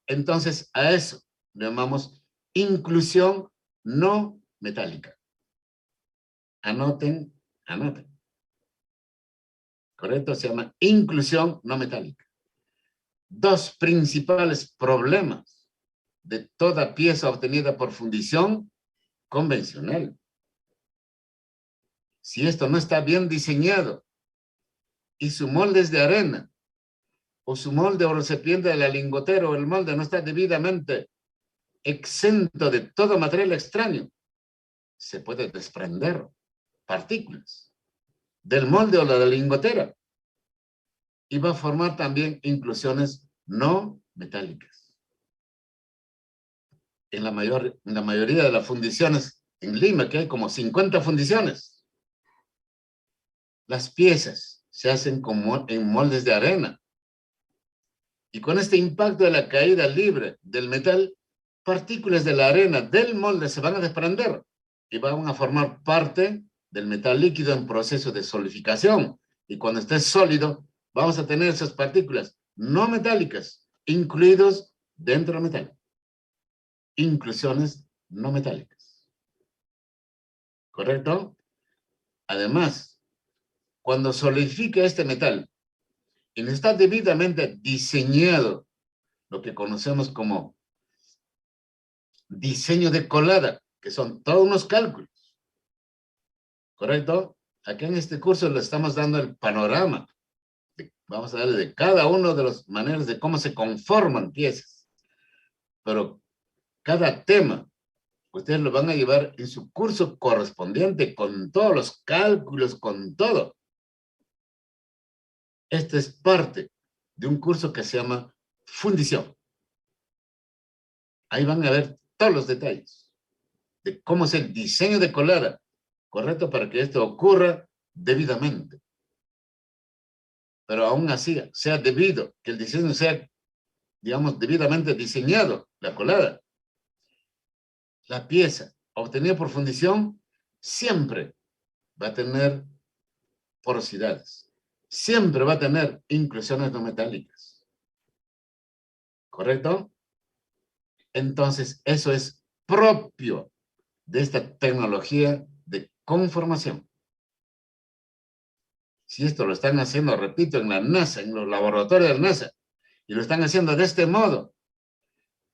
Entonces a eso le llamamos inclusión no metálica. Anoten, anoten. ¿Correcto? Se llama inclusión no metálica. Dos principales problemas de toda pieza obtenida por fundición convencional. Si esto no está bien diseñado y su molde es de arena o su molde o recipiente de la lingotera o el molde no está debidamente exento de todo material extraño, se puede desprender partículas del molde o de la lingotera y va a formar también inclusiones no metálicas. En la mayoría de las fundiciones en Lima, que hay como 50 fundiciones, las piezas se hacen como en moldes de arena. Y con este impacto de la caída libre del metal, partículas de la arena del molde se van a desprender y van a formar parte del metal líquido en proceso de solidificación. Y cuando esté sólido, vamos a tener esas partículas no metálicas incluidos dentro del metal. Inclusiones no metálicas. ¿Correcto? Además, cuando solidifica este metal y no está debidamente diseñado, lo que conocemos como diseño de colada, que son todos unos cálculos, ¿correcto? Aquí en este curso le estamos dando el panorama. Vamos a darle de cada uno de las maneras de cómo se conforman piezas. Pero cada tema, ustedes lo van a llevar en su curso correspondiente con todos los cálculos, con todo. Este es parte de un curso que se llama fundición. Ahí van a ver todos los detalles de cómo es el diseño de colada, correcto, para que esto ocurra debidamente. Pero aún así, sea debido, que el diseño sea, digamos, debidamente diseñado, la colada. La pieza obtenida por fundición siempre va a tener porosidades. Siempre va a tener inclusiones no metálicas. ¿Correcto? Entonces, eso es propio de esta tecnología de conformación. Si esto lo están haciendo, repito, en la NASA, en los laboratorios de la NASA, y lo están haciendo de este modo,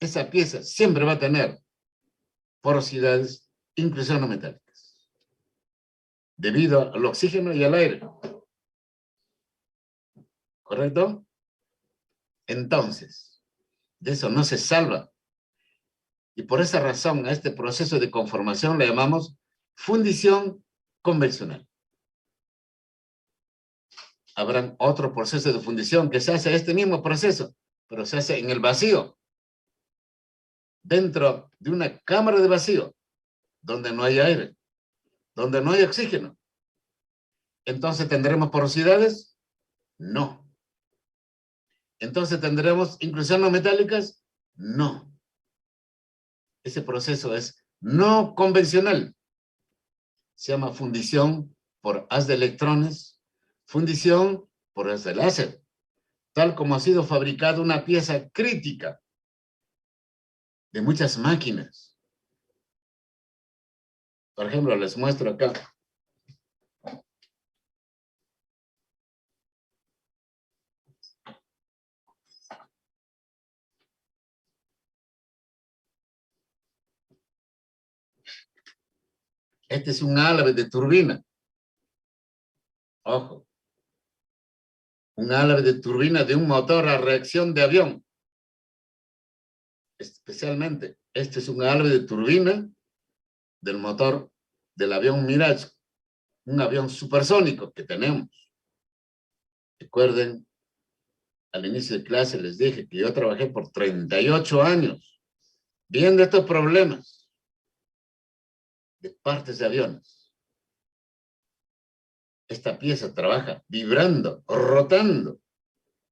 esa pieza siempre va a tener porosidades, inclusión no metálicas, debido al oxígeno y al aire. ¿Correcto? Entonces, de eso no se salva. Y por esa razón, a este proceso de conformación le llamamos fundición convencional. Habrá otro proceso de fundición que se hace este mismo proceso, pero se hace en el vacío, dentro de una cámara de vacío, donde no hay aire, donde no hay oxígeno. Entonces, ¿tendremos porosidades? No. Entonces, ¿tendremos inclusión no metálicas? No. Ese proceso es no convencional. Se llama fundición por haz de electrones, fundición por haz de láser, tal como ha sido fabricada una pieza crítica de muchas máquinas. Por ejemplo, les muestro acá. Este es un álabe de turbina. Ojo. Un álabe de turbina de un motor a reacción de avión. Especialmente, este es un álabe de turbina del motor del avión Mirage. Un avión supersónico que tenemos. Recuerden, al inicio de clase les dije que yo trabajé por 38 años viendo estos problemas de partes de aviones. Esta pieza trabaja vibrando, rotando,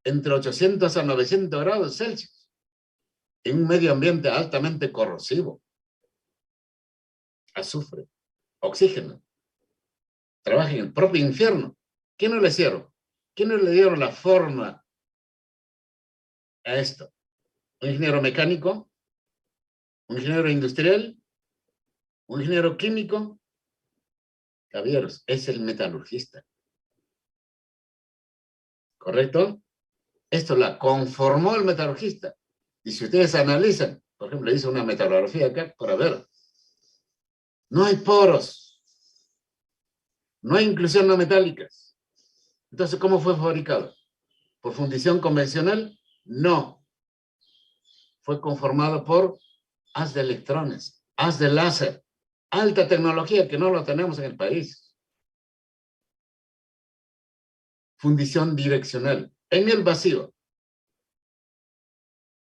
entre 800 a 900 grados Celsius, en un medio ambiente altamente corrosivo. Azufre, oxígeno. Trabaja en el propio infierno. ¿Qué no le hicieron? ¿Qué no le dieron la forma a esto? ¿Un ingeniero mecánico? ¿Un ingeniero industrial? ¿Un ingeniero químico? Caballeros, es el metalurgista. ¿Correcto? Esto la conformó el metalurgista. Y si ustedes analizan, por ejemplo, hice una metalografía acá para ver. No hay poros. No hay inclusión no metálicas. Entonces, ¿cómo fue fabricado? ¿Por fundición convencional? No. Fue conformado por haz de electrones, haz de láser. Alta tecnología que no lo tenemos en el país. Fundición direccional. En el vacío.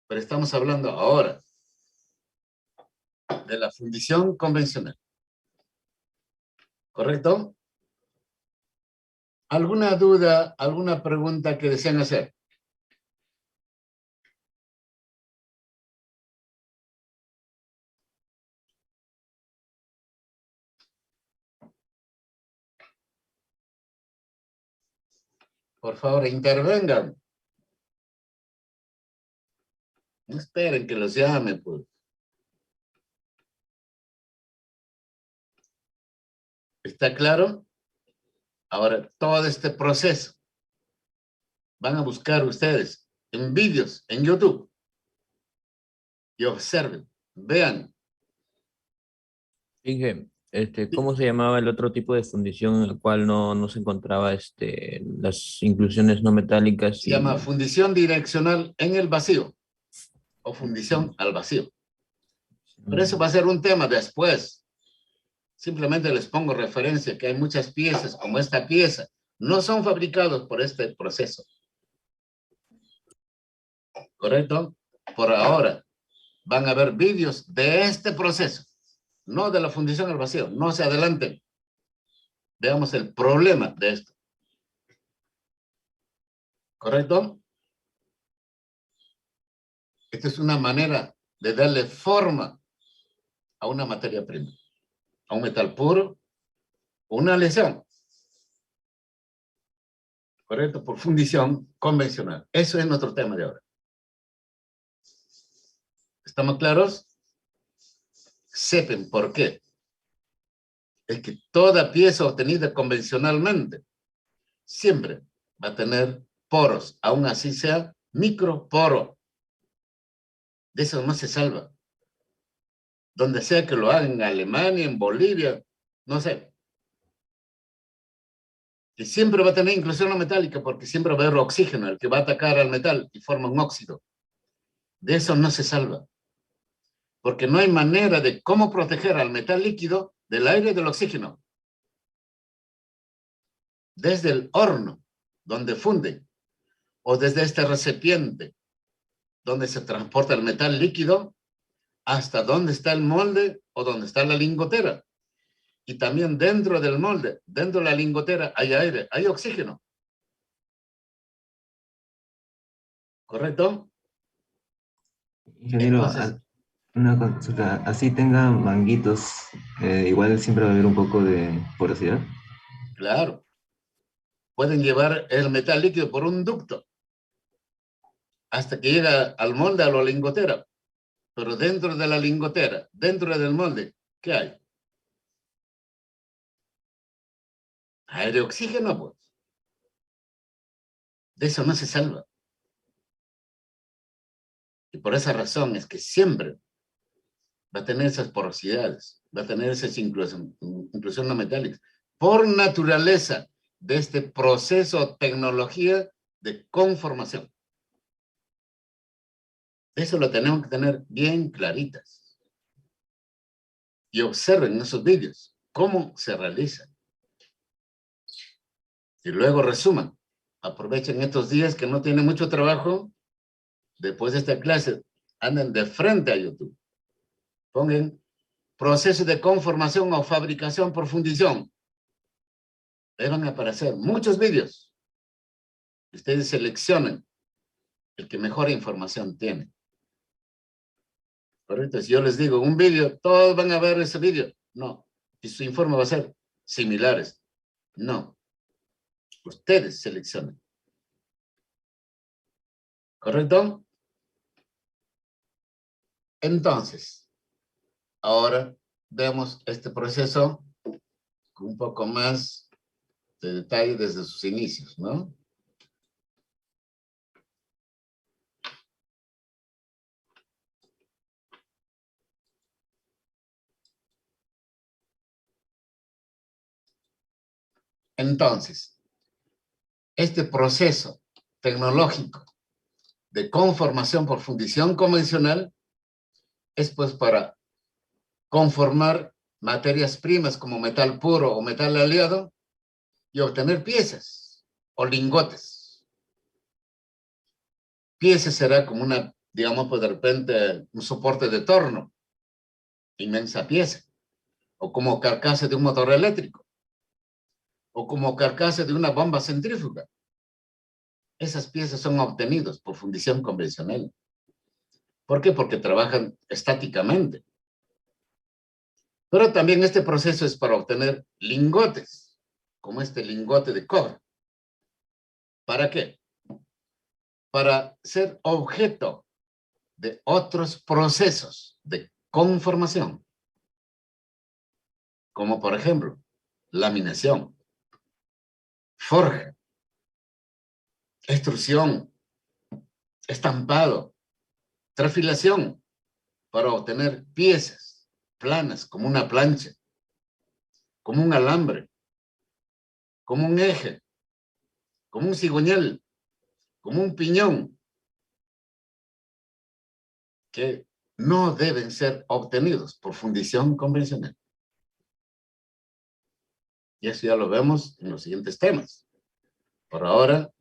Pero estamos hablando ahora de la fundición convencional. ¿Correcto? ¿Alguna duda, alguna pregunta que desean hacer? Por favor, intervengan. No esperen que los llame, pues. ¿Está claro? Ahora, todo este proceso van a buscar ustedes en vídeos, en YouTube, y observen, vean. Inge, ¿cómo se llamaba el otro tipo de fundición en el cual no se encontraba las inclusiones no metálicas? Se llama fundición direccional en el vacío, o fundición al vacío. Pero eso va a ser un tema después. Simplemente les pongo referencia que hay muchas piezas, como esta pieza, no son fabricados por este proceso. ¿Correcto? Por ahora van a ver vídeos de este proceso, no de la fundición al vacío. No se adelanten. Veamos el problema de esto. ¿Correcto? Esta es una manera de darle forma a una materia prima, a un metal puro, una aleación. ¿Correcto? Por fundición convencional. Eso es nuestro tema de ahora. ¿Estamos claros? Sepan por qué. Es que toda pieza obtenida convencionalmente siempre va a tener poros, aún así sea microporo. De eso no se salva. Donde sea que lo hagan, en Alemania, en Bolivia, no sé. Y siempre va a tener inclusión no metálica porque siempre va a haber oxígeno, el que va a atacar al metal y forma un óxido. De eso no se salva. Porque no hay manera de cómo proteger al metal líquido del aire y del oxígeno. Desde el horno, donde funde, o desde este recipiente, donde se transporta el metal líquido, hasta donde está el molde o donde está la lingotera. Y también dentro del molde, dentro de la lingotera, hay aire, hay oxígeno. ¿Correcto? Ingeniero, Entonces, una consulta, así tenga manguitos, igual siempre va a haber un poco de porosidad. claro, pueden llevar el metal líquido por un ducto hasta que llega al molde, a la lingotera. Pero dentro de la lingotera, dentro del molde, ¿qué hay? Aire, oxígeno, pues. De eso no se salva. Y por esa razón es que siempre va a tener esas porosidades, va a tener esas inclusión no metálicas, por naturaleza de este proceso o tecnología de conformación. Eso lo tenemos que tener bien claritas. Y observen esos vídeos, cómo se realiza. Y luego resuman. Aprovechen estos días que no tienen mucho trabajo. Después de esta clase, anden de frente a YouTube. Pongan proceso de conformación o fabricación por fundición. Ahí van a aparecer muchos vídeos. Ustedes seleccionen el que mejor información tiene. ¿Correcto? Si yo les digo un vídeo, todos van a ver ese vídeo. No. Y su informe va a ser similares. No. Ustedes seleccionen. ¿Correcto? Entonces, ahora vemos este proceso con un poco más de detalle desde sus inicios, ¿no? Entonces, este proceso tecnológico de conformación por fundición convencional es pues para conformar materias primas como metal puro o metal aliado y obtener piezas o lingotes. Piezas será como una, digamos, pues de repente un soporte de torno, inmensa pieza, o como carcasa de un motor eléctrico, o como carcasa de una bomba centrífuga. Esas piezas son obtenidas por fundición convencional. ¿Por qué? Porque trabajan estáticamente. Pero también este proceso es para obtener lingotes, como este lingote de cobre. ¿Para qué? Para ser objeto de otros procesos de conformación, como por ejemplo, laminación, forja, extrusión, estampado, trafilación, para obtener piezas planas como una plancha, como un alambre, como un eje, como un cigüeñal, como un piñón, que no deben ser obtenidos por fundición convencional. Y eso ya lo vemos en los siguientes temas. Por ahora,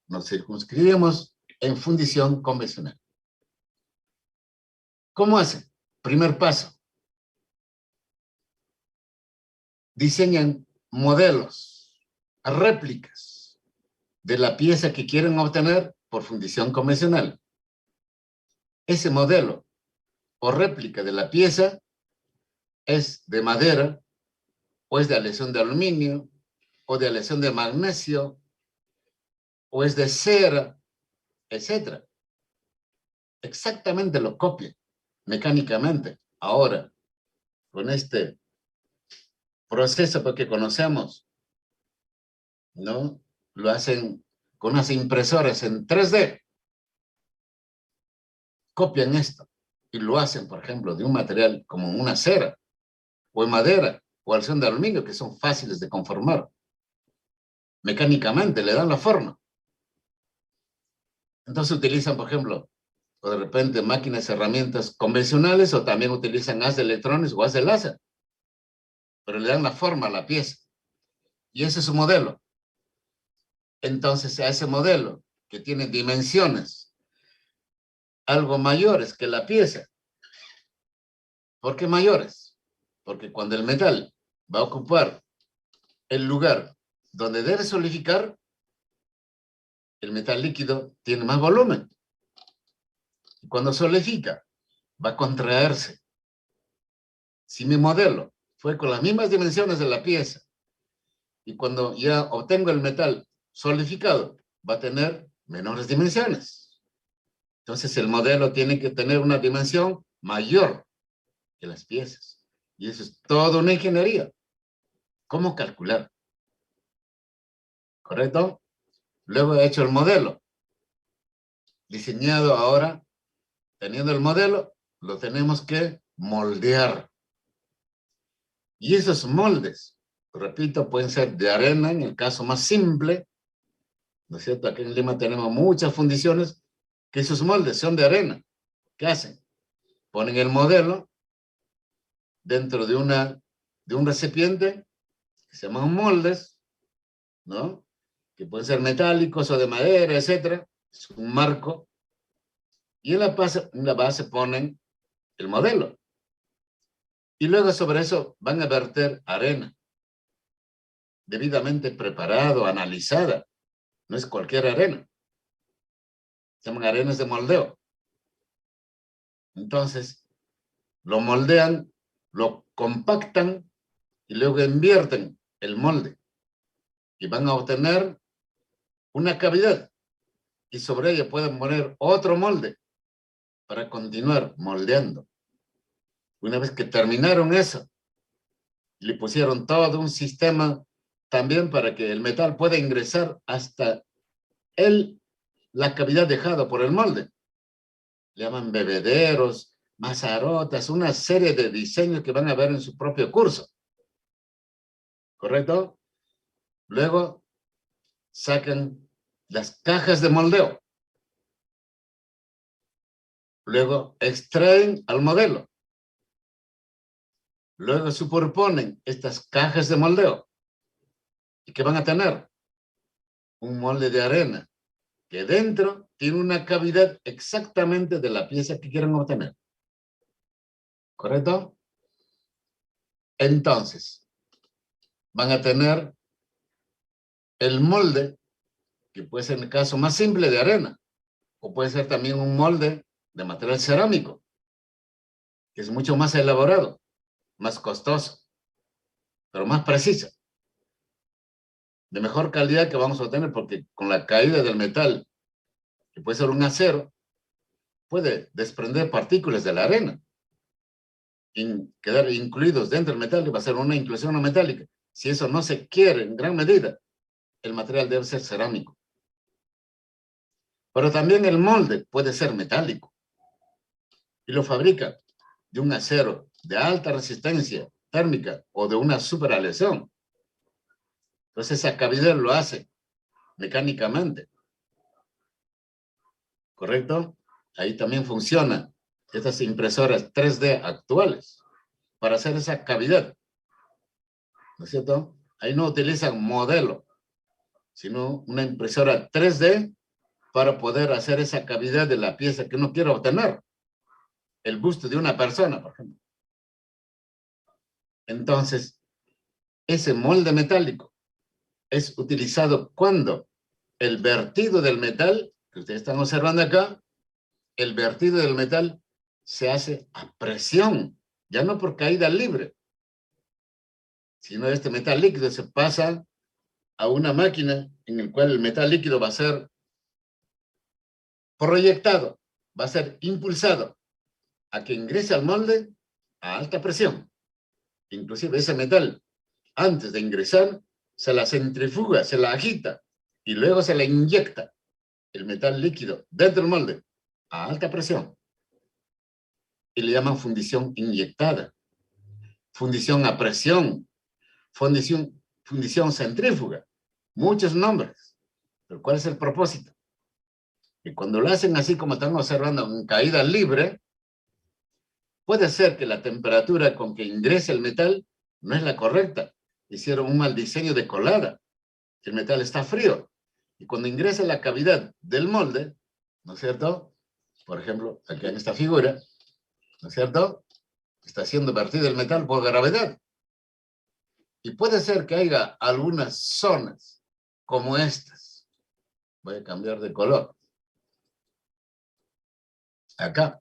nos circunscribimos en fundición convencional. ¿Cómo hacen? Primer paso. Diseñan modelos, réplicas de la pieza que quieren obtener por fundición convencional. Ese modelo o réplica de la pieza es de madera, o es de aleación de aluminio, o de aleación de magnesio, o es de cera, etc. Exactamente lo copian mecánicamente. Ahora, con este proceso que conocemos, ¿no? Lo hacen con unas impresoras en 3D. Copian esto y lo hacen, por ejemplo, de un material como una cera, o en madera, o aleación de aluminio, que son fáciles de conformar. Mecánicamente le dan la forma. Entonces utilizan, por ejemplo, o de repente máquinas, herramientas convencionales, o también utilizan haz de electrones o haz de láser. Pero le dan la forma a la pieza. Y ese es su modelo. Entonces, a ese modelo, que tiene dimensiones algo mayores que la pieza. ¿Por qué mayores? Porque cuando el metal va a ocupar el lugar donde debe solidificar, el metal líquido tiene más volumen. Y cuando solidifica, va a contraerse. Si mi modelo fue con las mismas dimensiones de la pieza, y cuando ya obtengo el metal solidificado, va a tener menores dimensiones. Entonces el modelo tiene que tener una dimensión mayor que las piezas. Y eso es toda una ingeniería. ¿Cómo calcular? ¿Correcto? Luego he hecho el modelo. Diseñado ahora, teniendo el modelo, lo tenemos que moldear. Y esos moldes, repito, pueden ser de arena en el caso más simple, ¿no es cierto? Aquí en Lima tenemos muchas fundiciones que esos moldes son de arena. ¿Qué hacen? Ponen el modelo dentro de un recipiente que se llaman moldes, ¿no? Que pueden ser metálicos o de madera, etcétera. Es un marco. Y en la base ponen el modelo. Y luego sobre eso van a verter arena, debidamente preparado, analizada. No es cualquier arena. Se llaman arenas de moldeo. Entonces, lo moldean, lo compactan y luego invierten el molde. Y van a obtener una cavidad. Y sobre ella pueden poner otro molde para continuar moldeando. Una vez que terminaron eso, le pusieron todo un sistema también para que el metal pueda ingresar hasta la cavidad dejada por el molde. Le llaman bebederos, mazarotas, una serie de diseños que van a ver en su propio curso. ¿Correcto? Luego sacan las cajas de moldeo. Luego extraen al modelo. Luego superponen estas cajas de moldeo. ¿Y qué van a tener? Un molde de arena que dentro tiene una cavidad exactamente de la pieza que quieren obtener. ¿Correcto? Entonces, van a tener el molde, que puede ser en el caso más simple de arena, o puede ser también un molde de material cerámico, que es mucho más elaborado, más costoso, pero más preciso, de mejor calidad que vamos a obtener, porque con la caída del metal, que puede ser un acero, puede desprender partículas de la arena, y quedar incluidos dentro del metal, y va a ser una inclusión no metálica. Si eso no se quiere en gran medida, el material debe ser cerámico. Pero también el molde puede ser metálico, y lo fabrica de un acero de alta resistencia térmica o de una superaleación. Entonces esa cavidad lo hace mecánicamente. ¿Correcto? Ahí también funcionan estas impresoras 3D actuales para hacer esa cavidad. ¿No es cierto? Ahí no utilizan modelo, sino una impresora 3D para poder hacer esa cavidad de la pieza que uno quiere obtener. El busto de una persona, por ejemplo. Entonces, ese molde metálico es utilizado cuando el vertido del metal, que ustedes están observando acá, el vertido del metal se hace a presión, ya no por caída libre, sino este metal líquido se pasa a una máquina en la cual el metal líquido va a ser proyectado, va a ser impulsado a que ingrese al molde a alta presión. Inclusive ese metal, antes de ingresar, se la centrifuga, se la agita y luego se la inyecta el metal líquido dentro del molde a alta presión. Y le llaman fundición inyectada, fundición a presión, fundición centrífuga, muchos nombres. Pero ¿cuál es el propósito? Que cuando lo hacen así como están observando en caída libre, puede ser que la temperatura con que ingrese el metal no es la correcta. Hicieron un mal diseño de colada. El metal está frío. Y cuando ingresa la cavidad del molde, ¿no es cierto? Por ejemplo, aquí en esta figura, ¿no es cierto? Está siendo vertido el metal por gravedad. Y puede ser que haya algunas zonas como estas. Voy a cambiar de color. Acá.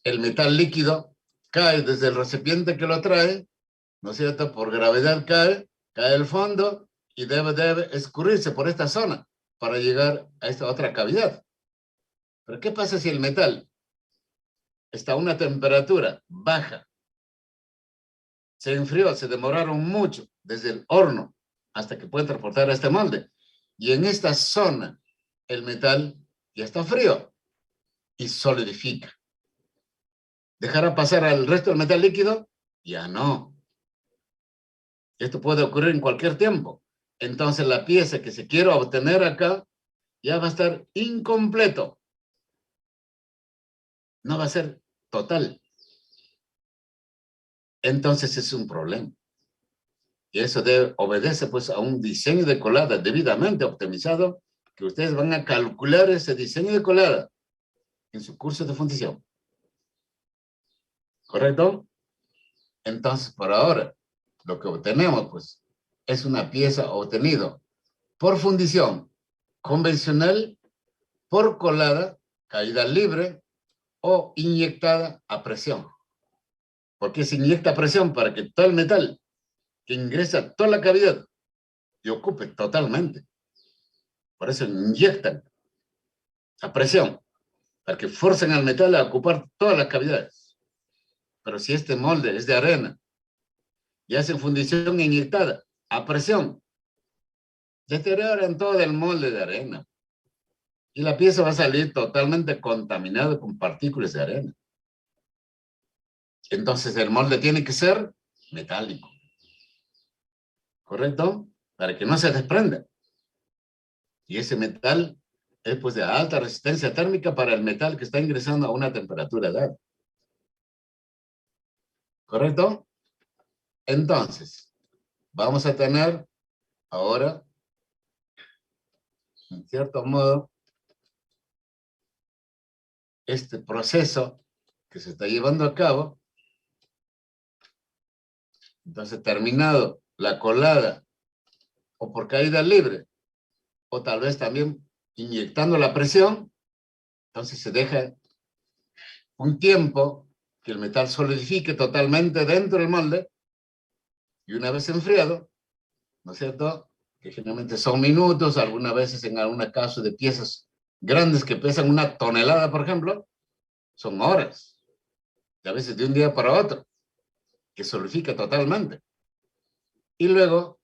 El metal líquido cae desde el recipiente que lo trae, ¿no es cierto? Por gravedad cae al fondo y debe escurrirse por esta zona para llegar a esta otra cavidad. Pero ¿qué pasa si el metal está a una temperatura baja? Se enfrió, se demoraron mucho desde el horno hasta que pueden transportar a este molde. Y en esta zona el metal ya está frío y solidifica. ¿Dejará pasar al resto del metal líquido? Ya no. Esto puede ocurrir en cualquier tiempo. Entonces la pieza que se quiere obtener acá ya va a estar incompleto. No va a ser total. Entonces es un problema. Y eso obedece pues a un diseño de colada debidamente optimizado, que ustedes van a calcular ese diseño de colada en su curso de fundición. ¿Correcto? Entonces, por ahora, lo que obtenemos pues es una pieza obtenida por fundición convencional, por colada, caída libre o inyectada a presión. ¿Por qué se inyecta a presión? Para que todo el metal que ingresa a toda la cavidad y ocupe totalmente. Por eso inyectan a presión, para que forcen al metal a ocupar todas las cavidades. Pero si este molde es de arena y hacen fundición inyectada a presión, deterioran todo el molde de arena. Y la pieza va a salir totalmente contaminada con partículas de arena. Entonces el molde tiene que ser metálico. ¿Correcto? Para que no se desprenda. Y ese metal es pues de alta resistencia térmica para el metal que está ingresando a una temperatura dada. ¿Correcto? Entonces, vamos a tener ahora, en cierto modo, este proceso que se está llevando a cabo. Entonces, terminado la colada, o por caída libre, o tal vez también inyectando la presión, entonces se deja un tiempo que el metal solidifique totalmente dentro del molde, y una vez enfriado, ¿no es cierto?, que generalmente son minutos, algunas veces en algunos casos de piezas grandes que pesan 1 tonelada, por ejemplo, son horas, y a veces de un día para otro, que solidifica totalmente. Y luego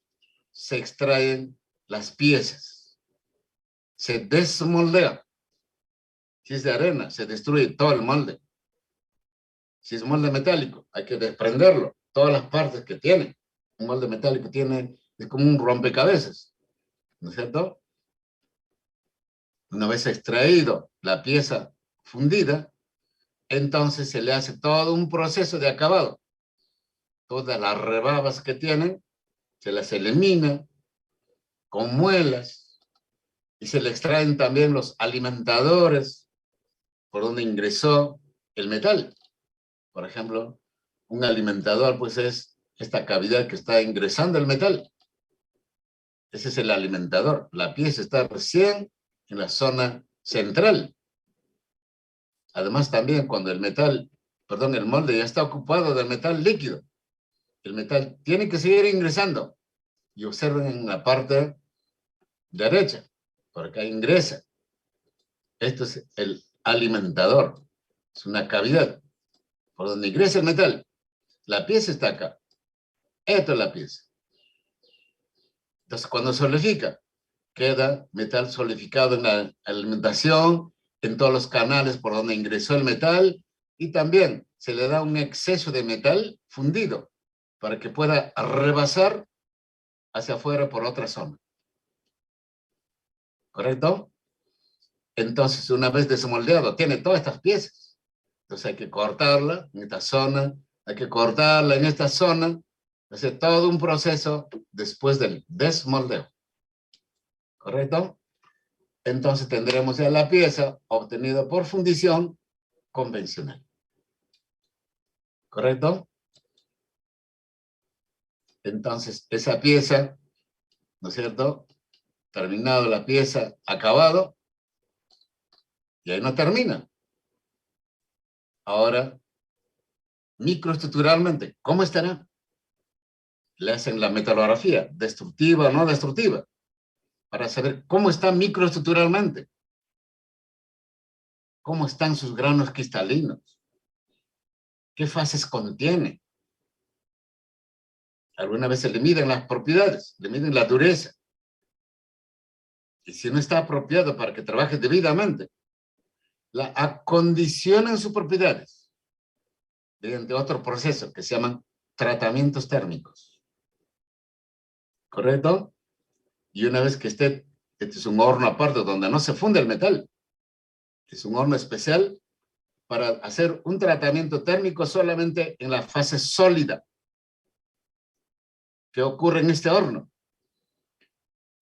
se extraen las piezas, se desmoldea. Si es de arena, se destruye todo el molde. Si es molde metálico, hay que desprenderlo, todas las partes que tiene. Un molde metálico es como un rompecabezas, ¿no es cierto? Una vez extraído la pieza fundida, entonces se le hace todo un proceso de acabado. Todas las rebabas que tienen, se las elimina con muelas y se le extraen también los alimentadores por donde ingresó el metal. Por ejemplo, un alimentador pues es esta cavidad que está ingresando el metal. Ese es el alimentador. La pieza está recién en la zona central. Además también cuando el molde ya está ocupado del metal líquido, el metal tiene que seguir ingresando. Y observen en la parte derecha, por acá ingresa. Esto es el alimentador. Es una cavidad por donde ingresa el metal. La pieza está acá. Esto es la pieza. Entonces, cuando solidifica, queda metal solidificado en la alimentación, en todos los canales por donde ingresó el metal, y también se le da un exceso de metal fundido para que pueda rebasar hacia afuera por otra zona. ¿Correcto? Entonces, una vez desmoldeado, tiene todas estas piezas. Entonces hay que cortarla en esta zona, hay que cortarla en esta zona, hacer todo un proceso después del desmoldeo. ¿Correcto? Entonces tendremos ya la pieza obtenida por fundición convencional. ¿Correcto? Entonces, esa pieza, ¿no es cierto?, terminado la pieza, acabado, y ahí no termina. Ahora, microestructuralmente, ¿cómo estará? Le hacen la metalografía, destructiva o no destructiva, para saber cómo está microestructuralmente. ¿Cómo están sus granos cristalinos? ¿Qué fases contiene? Algunas veces le miden las propiedades, le miden la dureza. Y si no está apropiado para que trabaje debidamente, la acondicionan sus propiedades. mediante otro proceso que se llaman tratamientos térmicos. ¿Correcto? Y una vez que este es un horno aparte donde no se funde el metal. Es un horno especial para hacer un tratamiento térmico solamente en la fase sólida. ¿Qué ocurre en este horno?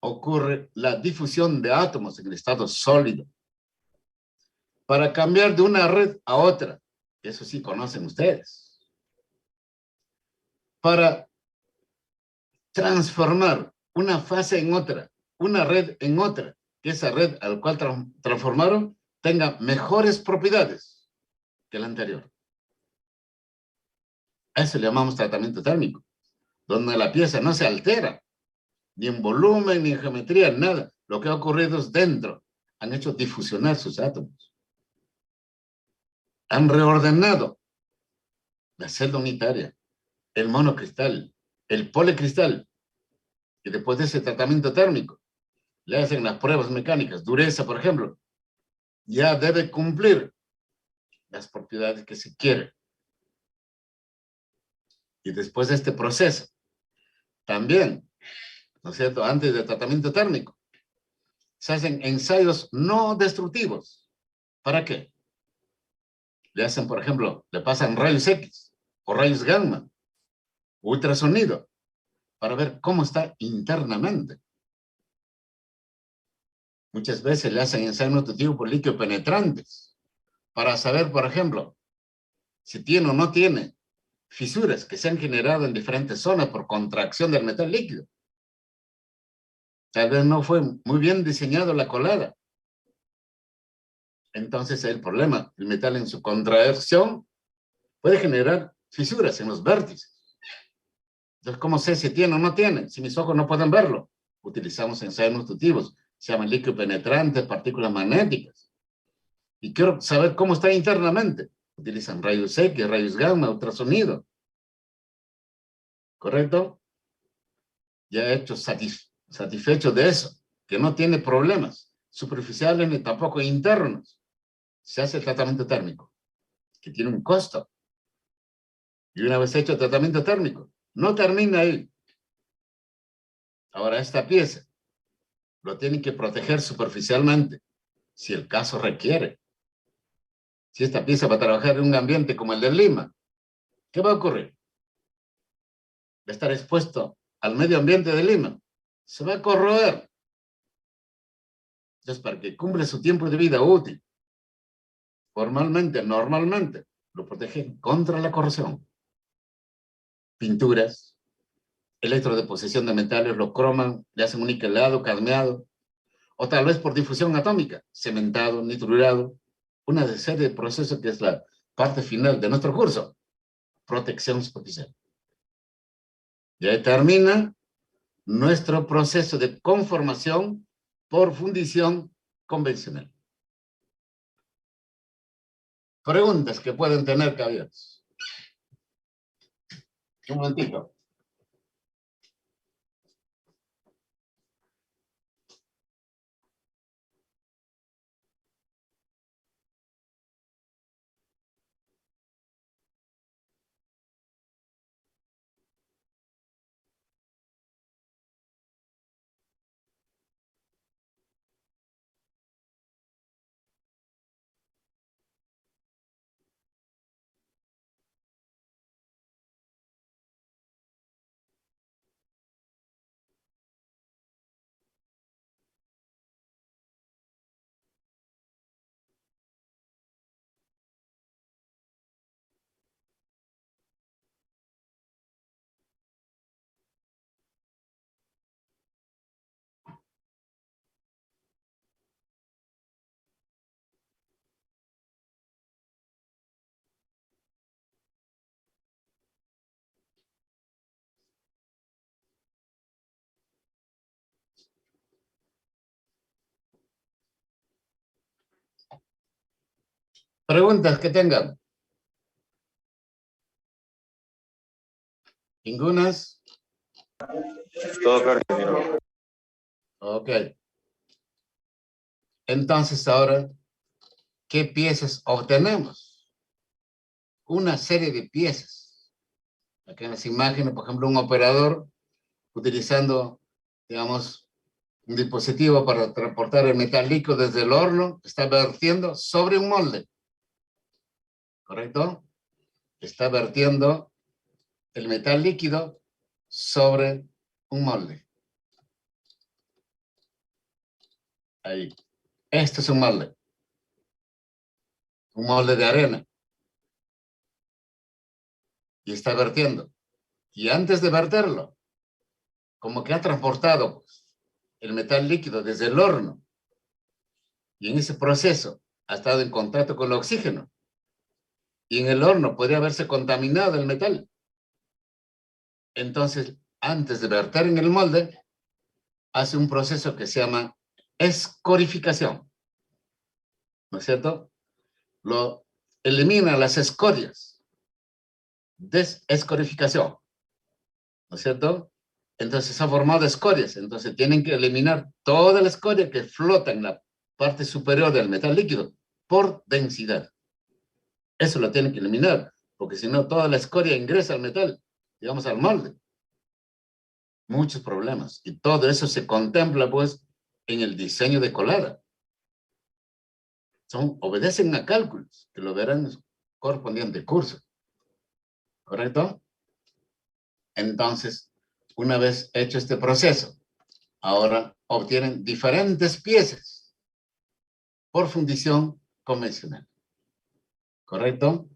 Ocurre la difusión de átomos en el estado sólido. Para cambiar de una red a otra, eso sí conocen ustedes. Para transformar una fase en otra, una red en otra, que esa red al cual transformaron tenga mejores propiedades que la anterior. A eso le llamamos tratamiento térmico, donde la pieza no se altera, ni en volumen, ni en geometría, nada. Lo que ha ocurrido es dentro. Han hecho difusionar sus átomos. Han reordenado la celda unitaria, el monocristal, el policristal. Y después de ese tratamiento térmico, le hacen las pruebas mecánicas, dureza, por ejemplo. Ya debe cumplir las propiedades que se quiere. Y después de este proceso, también, ¿no es cierto?, antes del tratamiento térmico, se hacen ensayos no destructivos. ¿Para qué? Le hacen, por ejemplo, le pasan rayos X o rayos gamma, ultrasonido, para ver cómo está internamente. Muchas veces le hacen ensayos nutritivos por líquidos penetrantes, para saber, por ejemplo, si tiene o no tiene fisuras que se han generado en diferentes zonas por contracción del metal líquido. Tal vez no fue muy bien diseñado la colada. Entonces el problema, el metal en su contracción puede generar fisuras en los vértices. Entonces, ¿cómo sé si tiene o no tiene? Si mis ojos no pueden verlo. Utilizamos ensayos nutritivos, se llaman líquidos penetrantes, partículas magnéticas. Y quiero saber cómo está internamente. Utilizan rayos X, rayos gamma, ultrasonido. ¿Correcto? Ya he hecho satisfecho de eso, que no tiene problemas superficiales ni tampoco internos. Se hace el tratamiento térmico, que tiene un costo. Y una vez hecho el tratamiento térmico, no termina ahí. Ahora esta pieza lo tienen que proteger superficialmente, si el caso requiere. Si esta pieza va a trabajar en un ambiente como el de Lima, ¿qué va a ocurrir? Va a estar expuesto al medio ambiente de Lima. Se va a corroer. Entonces, para que cumpla su tiempo de vida útil, normalmente, lo protegen contra la corrosión. Pinturas, electrodeposición de metales, lo croman, le hacen un niquelado, cadmiado, o tal vez por difusión atómica, cementado, nitrurado, una serie de procesos que es la parte final de nuestro curso, protección superficial. Y ahí termina nuestro proceso de conformación por fundición convencional. Preguntas que pueden tener, caballeros. Un momentito. Preguntas que tengan. ¿Ningunas? Todo claro, ingeniero. Ok. Entonces ahora, ¿qué piezas obtenemos una serie de piezas. Aquí en las imágenes, por ejemplo, un operador utilizando, digamos, un dispositivo para transportar el metal líquido desde el horno, está vertiendo sobre un molde. ¿Correcto? Está vertiendo el metal líquido sobre un molde. Ahí. Este es un molde. Un molde de arena. Y está vertiendo. Y antes de verterlo, como que ha transportado pues, el metal líquido desde el horno. Y en ese proceso ha estado en contacto con el oxígeno. Y en el horno podría haberse contaminado el metal. Entonces, antes de verter en el molde, hace un proceso que se llama escorificación. ¿No es cierto? Lo elimina las escorias. Desescorificación. ¿No es cierto? Entonces se ha formado escorias. Entonces tienen que eliminar toda la escoria que flota en la parte superior del metal líquido por densidad. Eso lo tienen que eliminar, porque si no toda la escoria ingresa al metal, digamos al molde. Muchos problemas. Y todo eso se contempla, pues, en el diseño de colada. Obedecen a cálculos, que lo verán en su correspondiente curso. ¿Correcto? Entonces, una vez hecho este proceso, ahora obtienen diferentes piezas por fundición convencional. ¿Correcto?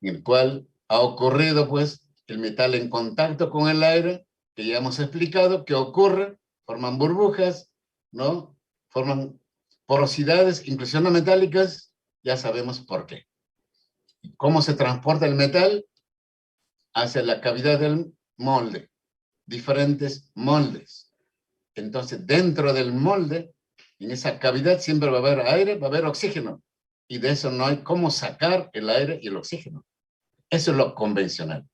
En el cual ha ocurrido, pues, el metal en contacto con el aire, que ya hemos explicado que ocurre, forman burbujas, ¿no? Forman porosidades, inclusiones metálicas, ya sabemos por qué. ¿Cómo se transporta el metal? Hacia la cavidad del molde, diferentes moldes. Entonces, dentro del molde, en esa cavidad siempre va a haber aire, va a haber oxígeno, y de eso no hay cómo sacar el aire y el oxígeno. Eso es lo convencional.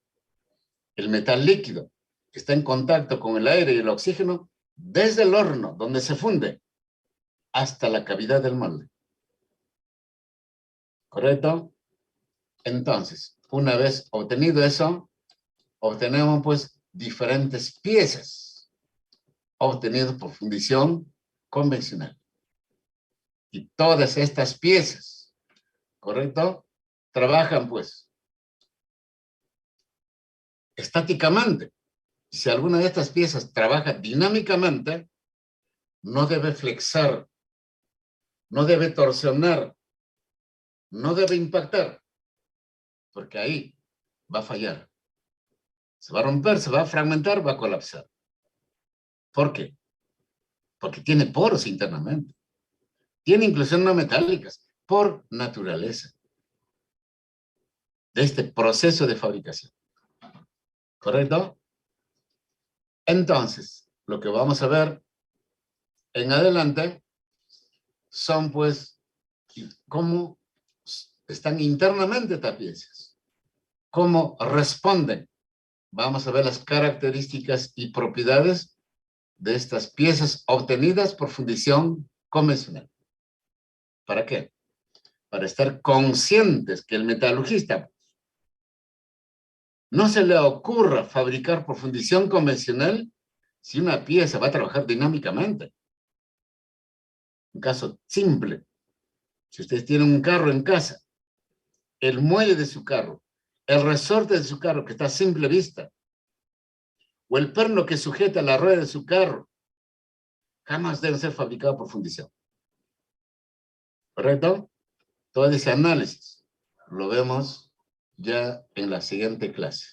El metal líquido que está en contacto con el aire y el oxígeno desde el horno, donde se funde, hasta la cavidad del molde. ¿Correcto? Entonces, una vez obtenido eso, obtenemos pues diferentes piezas obtenidas por fundición convencional. Y todas estas piezas, ¿correcto? Trabajan pues estáticamente. Si alguna de estas piezas trabaja dinámicamente, no debe flexar, no debe torsionar, no debe impactar, porque ahí va a fallar. Se va a romper, se va a fragmentar, va a colapsar. ¿Por qué? Porque tiene poros internamente. Tiene inclusiones no metálicas, por naturaleza, de este proceso de fabricación. ¿Correcto? Entonces, lo que vamos a ver en adelante son, pues, cómo están internamente estas piezas, cómo responden. Vamos a ver las características y propiedades de estas piezas obtenidas por fundición convencional. ¿Para qué? Para estar conscientes que el metalurgista no se le ocurra fabricar por fundición convencional si una pieza va a trabajar dinámicamente. Un caso simple. Si ustedes tienen un carro en casa, el muelle de su carro, el resorte de su carro que está a simple vista, o el perno que sujeta la rueda de su carro, jamás deben ser fabricados por fundición. ¿Correcto? Todo ese análisis lo vemos ya en la siguiente clase.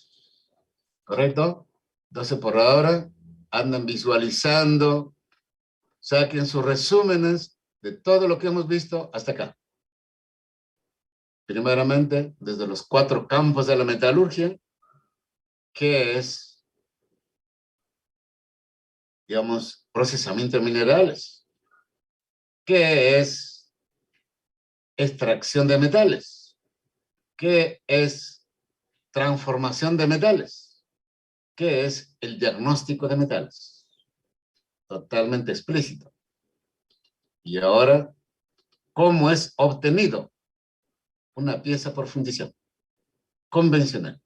¿Correcto? Entonces, por ahora, andan visualizando, saquen sus resúmenes de todo lo que hemos visto hasta acá. Primeramente, desde los 4 campos de la metalurgia, que es, digamos, procesamiento de minerales, que es extracción de metales, que es transformación de metales, que es el diagnóstico de metales. Totalmente explícito. Y ahora, ¿cómo es obtenido una pieza por fundición? convencional.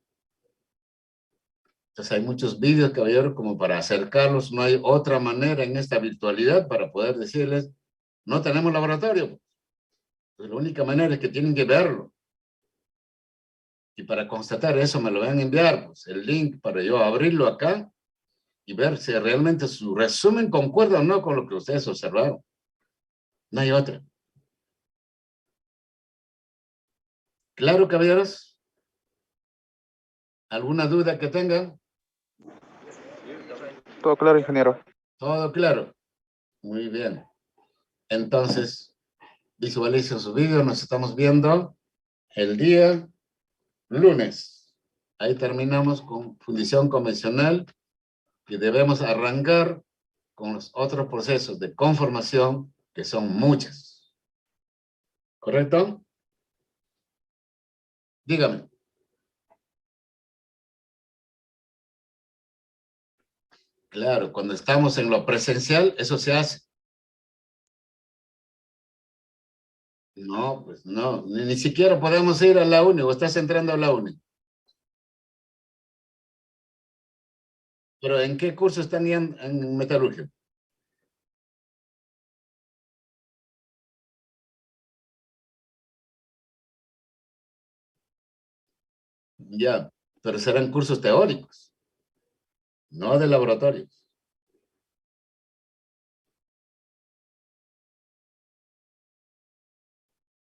Entonces hay muchos vídeos, caballeros, como para acercarlos. No hay otra manera en esta virtualidad para poder decirles, no tenemos laboratorio. Pues la única manera es que tienen que verlo. Y para constatar eso me lo van a enviar, pues, el link para yo abrirlo acá y ver si realmente su resumen concuerda o no con lo que ustedes observaron. No hay otra. ¿Claro, caballeros? ¿Alguna duda que tengan? Todo claro, ingeniero. Todo claro. Muy bien. Entonces, visualicen su vídeo. Nos estamos viendo el día lunes. Ahí terminamos con fundición convencional y debemos arrancar con los otros procesos de conformación, que son muchas. ¿Correcto? Dígame. Claro, cuando estamos en lo presencial, eso se hace. No, pues no, ni siquiera podemos ir a la uni, o estás entrando a la uni. ¿Pero en qué curso están en metalurgia? Ya, pero serán cursos teóricos, no de laboratorios.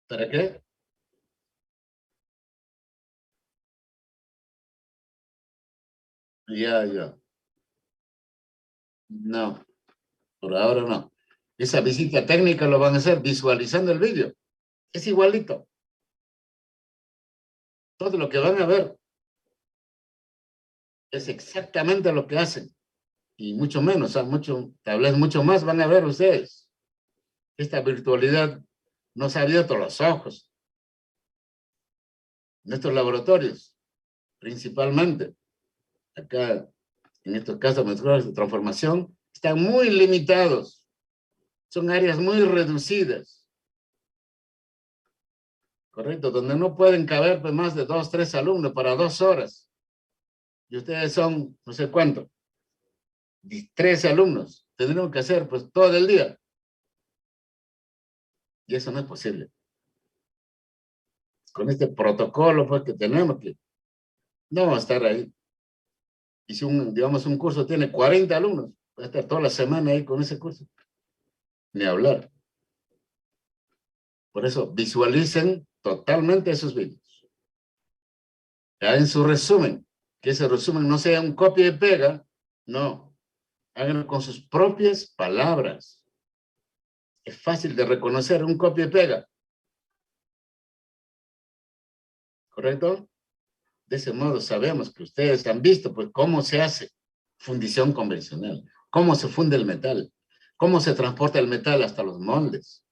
¿Para qué? Ya. No, por ahora no. Esa visita técnica lo van a hacer visualizando el vídeo. Es igualito. Todo lo que van a ver es exactamente lo que hacen. Y mucho menos, tal vez mucho más van a ver ustedes. Esta virtualidad nos ha abierto los ojos. Nuestros laboratorios, principalmente, acá, en estos casos de transformación, están muy limitados. Son áreas muy reducidas. ¿Correcto? Donde no pueden caber pues, más de 2, 3 alumnos para 2 horas. Y ustedes son, no sé cuánto, 13 alumnos. Tendremos que hacer pues todo el día. Y eso no es posible. Con este protocolo pues que tenemos que no vamos a estar ahí. Y si digamos un curso tiene 40 alumnos, va a estar toda la semana ahí con ese curso. Ni hablar. Por eso visualicen totalmente esos vídeos. Hagan su resumen. Que ese resumen no sea un copia y pega. No. Háganlo con sus propias palabras. Es fácil de reconocer un copia y pega. ¿Correcto? De ese modo sabemos que ustedes han visto pues cómo se hace fundición convencional, cómo se funde el metal, cómo se transporta el metal hasta los moldes.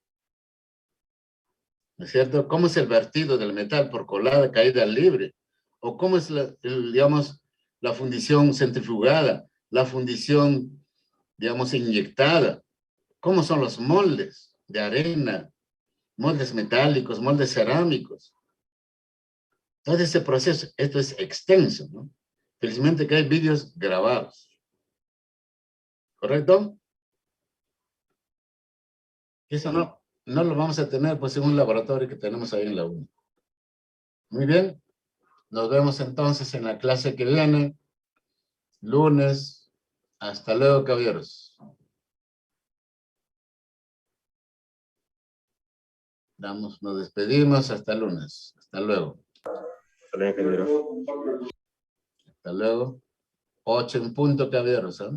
¿No es cierto? ¿Cómo es el vertido del metal por colada, caída libre? ¿O cómo es, digamos, la fundición centrifugada, la fundición, digamos, inyectada? ¿Cómo son los moldes de arena, moldes metálicos, moldes cerámicos? Todo ese proceso, esto es extenso, ¿no? Felizmente que hay vídeos grabados. ¿Correcto? Eso no lo vamos a tener pues en un laboratorio que tenemos ahí en la UNI. Muy bien. Nos vemos entonces en la clase que viene, lunes. Hasta luego, caballeros. Nos despedimos hasta el lunes. Hasta luego. Hola, ingeniero. Hasta luego. 8 en punto, caballeros, ¿eh?